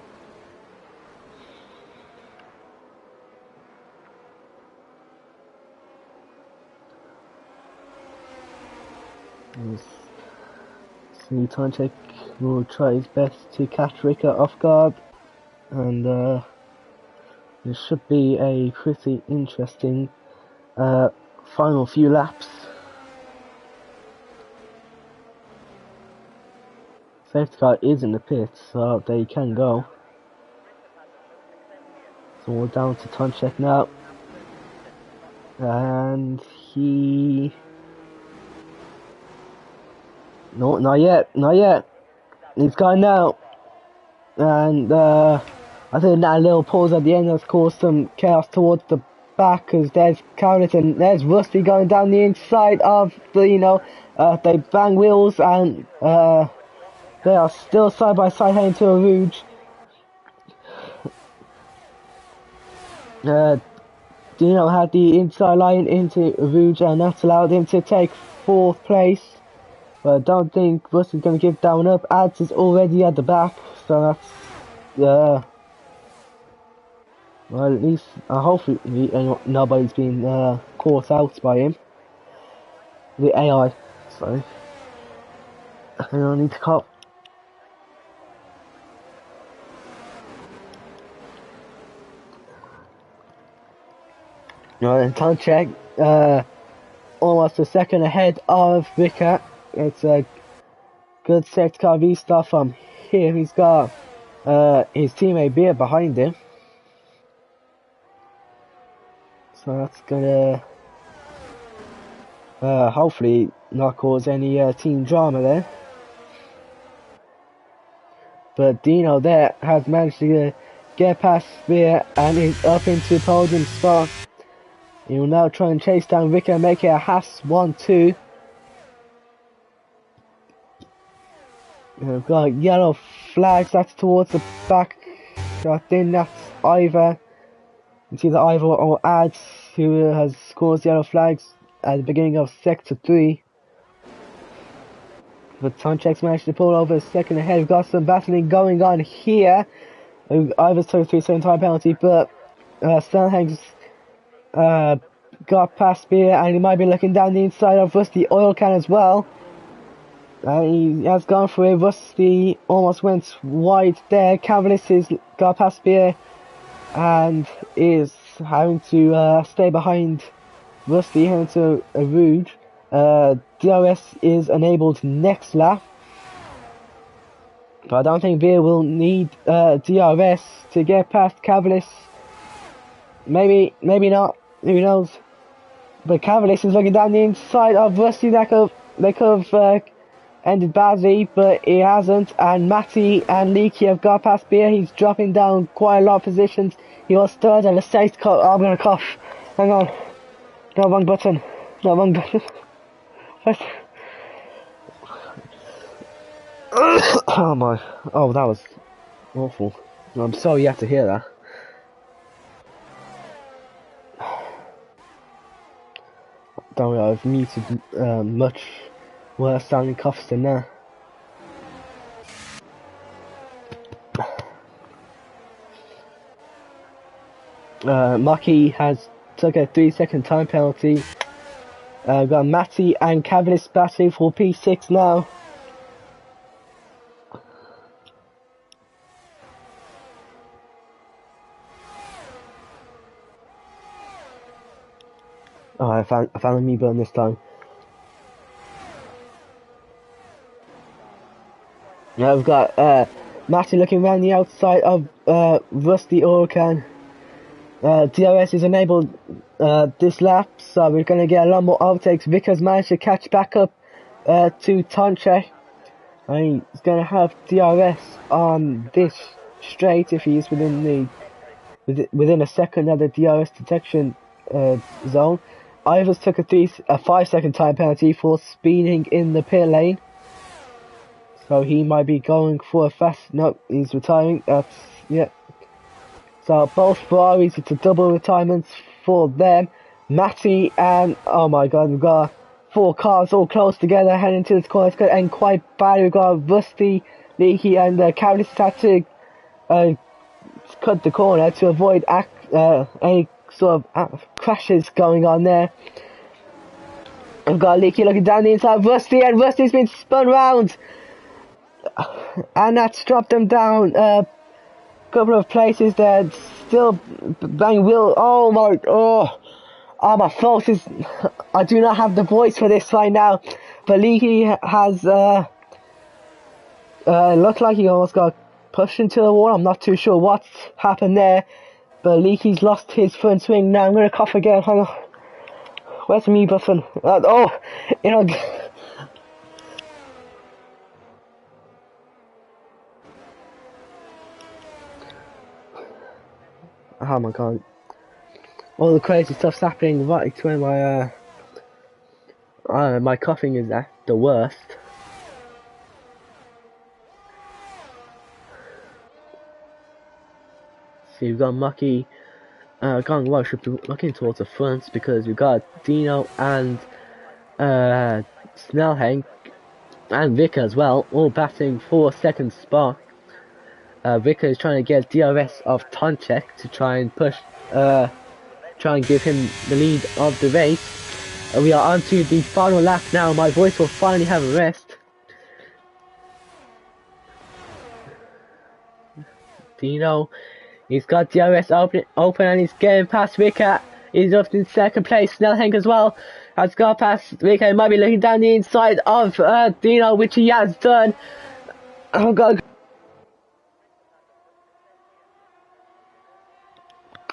See, time check will try his best to catch Rika off guard, and it should be a pretty interesting final few laps. Safety car is in the pit, so they can go. So we're down to time check now. And he... No, not yet, not yet. He's gone now. And I think that little pause at the end has caused some chaos towards the back, because there's Carrot and there's Rusty going down the inside of the, they bang wheels, and they are still side by side heading to a Rouge. Dino had the inside line into Rouge, and that's allowed him to take 4th place. But I don't think Rusty's going to give that one up. Ads is already at the back, so that's well, at least hopefully nobody's been caught out by him, the AI. Sorry. I don't need to call. No, time check. Almost a second ahead of Vicar. It's a good set car restart from here. He's got his teammate Beer behind him. So that's gonna hopefully not cause any team drama there. But Dino there has managed to get past Beer and is up into podium spot. He will now try and chase down Vicar and make it a Haas 1-2. We've got yellow flags, that's towards the back. I think that's either, it's either Ivor or Ads who has scored yellow flags at the beginning of sector 3. But Tonchek's managed to pull over a second ahead. We've got some battling going on here. Ivor's took a 3-second time penalty, but Stanhang's got past Beer and he might be looking down the inside of Rusty Oil Can as well. He has gone for it. Rusty almost went wide there. Cavalis has got past Beer and is having to stay behind Rusty, heading to a Rouge. DRS is enabled next lap, but I don't think Beer will need DRS to get past Cavalis. Maybe not, who knows. But Cavalis is looking down the inside of Rusty. That could have ended badly, but it hasn't. And Matty and Leaky have got past Beer. He's dropping down quite a lot of positions. He was third and a sixth. Oh, I'm gonna cough. Hang on. No, wrong button. No, wrong button. What? Oh my. Oh, that was awful. I'm sorry you have to hear that. Don't worry, I've muted much worse sounding coughs than that. Maki has took a 3-second time penalty. Got Matty and Cavalis battling for P6 now. Oh, I found a me burn this time. Now we've got Matty looking around the outside of Rusty Orkan. DRS is enabled this lap, so we're going to get a lot more overtakes. Vickers managed to catch back up to Tonche. And he's going to have DRS on this straight if he is within a second of the DRS detection zone. Ivers took a 5-second time penalty for speeding in the pit lane. So he might be going for a fast... No, he's retiring. That's... yeah. So both Ferraris, it's a double retirement for them. Matty and... oh my god, we've got 4 cars all close together heading to this corner. It's going to end quite bad. We've got Rusty, Leaky and Cavalis had to cut the corner to avoid any sort of crashes going on there. We've got Leaky looking down the inside of Rusty, and Rusty's been spun round. And that's dropped them down a couple of places there. Still bang wheel. Oh my fault is I do not have the voice for this right now. But Leaky has looked like he almost got pushed into the wall. I'm not too sure what's happened there. But Leaky's lost his front swing. Now I'm gonna cough again. Hang on. Where's the mute button? Oh, you know. Oh my god. All the crazy stuff's happening right when my coughing is at the worst. So you've got Mucky going well, should be looking towards the front because we've got Dino and Snellhank and Vicar as well, all batting for second spot. Vicar is trying to get DRS of Tonchek to try and push, try and give him the lead of the race. We are on to the final lap now. My voice will finally have a rest. Dino, he's got DRS open and he's getting past Rika. He's up in second place. Snellhank as well has got past Rika. He might be looking down the inside of Dino, which he has done. Oh god.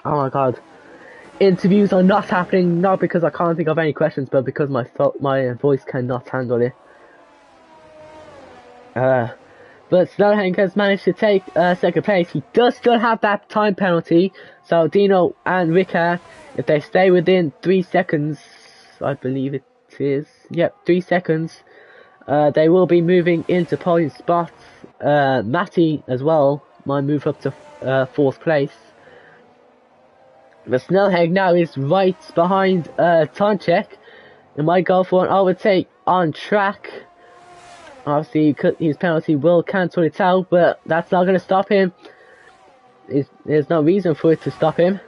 Oh my god. Interviews are not happening, not because I can't think of any questions, but because my voice cannot handle it. But Snellhank has managed to take second place. He does still have that time penalty, so Dino and Rika, if they stay within 3 seconds, I believe it is, yep, 3 seconds, they will be moving into podium spots. Matty as well might move up to 4th place. But Snellhank now is right behind Tonchek. It might go for an overtake on track. Obviously, his penalty will cancel it out, but that's not going to stop him. There's no reason for it to stop him.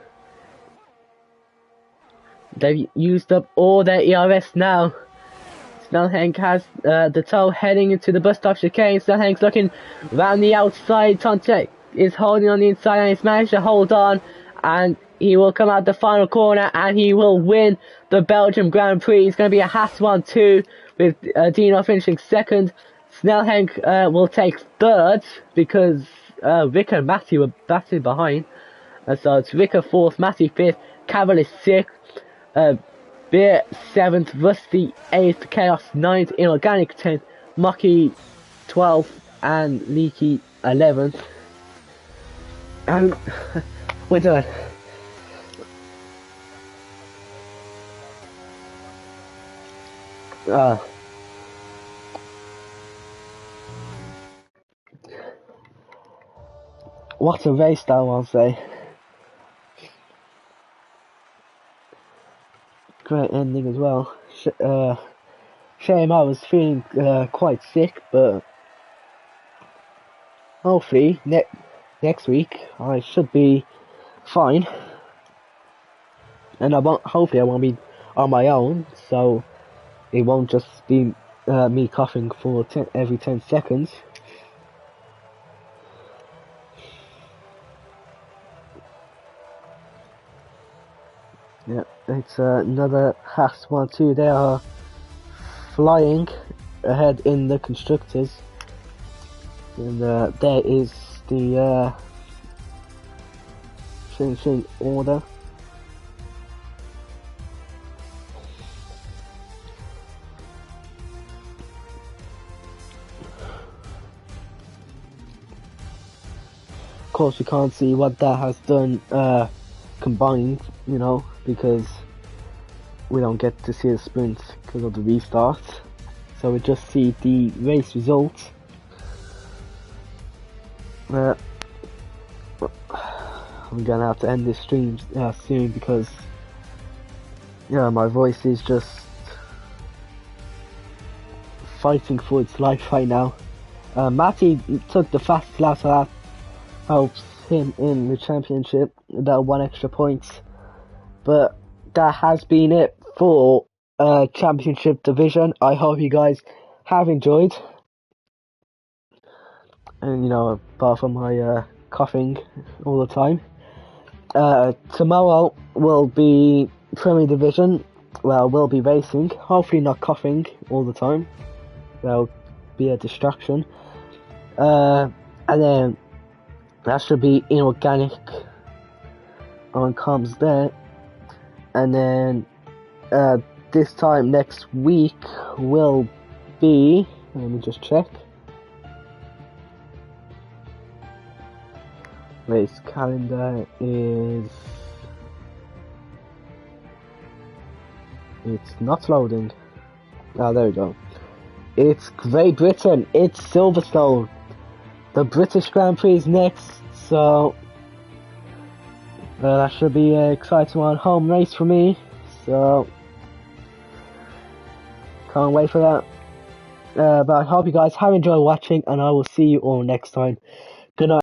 They've used up all their ERS now. Snellhank has the toe heading into the bus stop chicane. Snellhank's looking round the outside. Tonchek is holding on the inside and he's managed to hold on. And he will come out the final corner and he will win the Belgium Grand Prix. It's going to be a Haas 1-2 with Dino finishing second. Snellhank will take third because Rika and Matty were batting behind. So it's Rika 4th, Matty 5th, Cavill is 6th, Beer 7th, Rusty 8th, Chaos 9th, Inorganic 10th, Mucky 12th, and Leaky 11th. And we're done. What a race that was, eh? Great ending as well. Shame I was feeling quite sick, but hopefully next week I should be fine, and hopefully I won't be on my own, so it won't just be me coughing for every 10 seconds. Yeah, it's another Haas 1-2. They are flying ahead in the constructors, and there is the finishing order. Of course, we can't see what that has done combined, you know, because we don't get to see the sprint because of the restart. So we just see the race results. I'm gonna have to end this stream soon because my voice is just fighting for its life right now. Matty took the fastest lap, so that helps him in the championship, that 1 extra points. But that has been it for championship division. I hope you guys have enjoyed, and apart from my coughing all the time, tomorrow will be Premier Division. Well, we'll be racing, hopefully not coughing all the time, that'll be a distraction. And then that should be Inorganic on comms there. And then this time next week will be, let me just check. Race calendar is, it's not loading. Oh, there we go. It's Great Britain, it's Silverstone. The British Grand Prix is next, so that should be an exciting one. Home race for me, so can't wait for that. But I hope you guys have enjoyed watching, and I will see you all next time.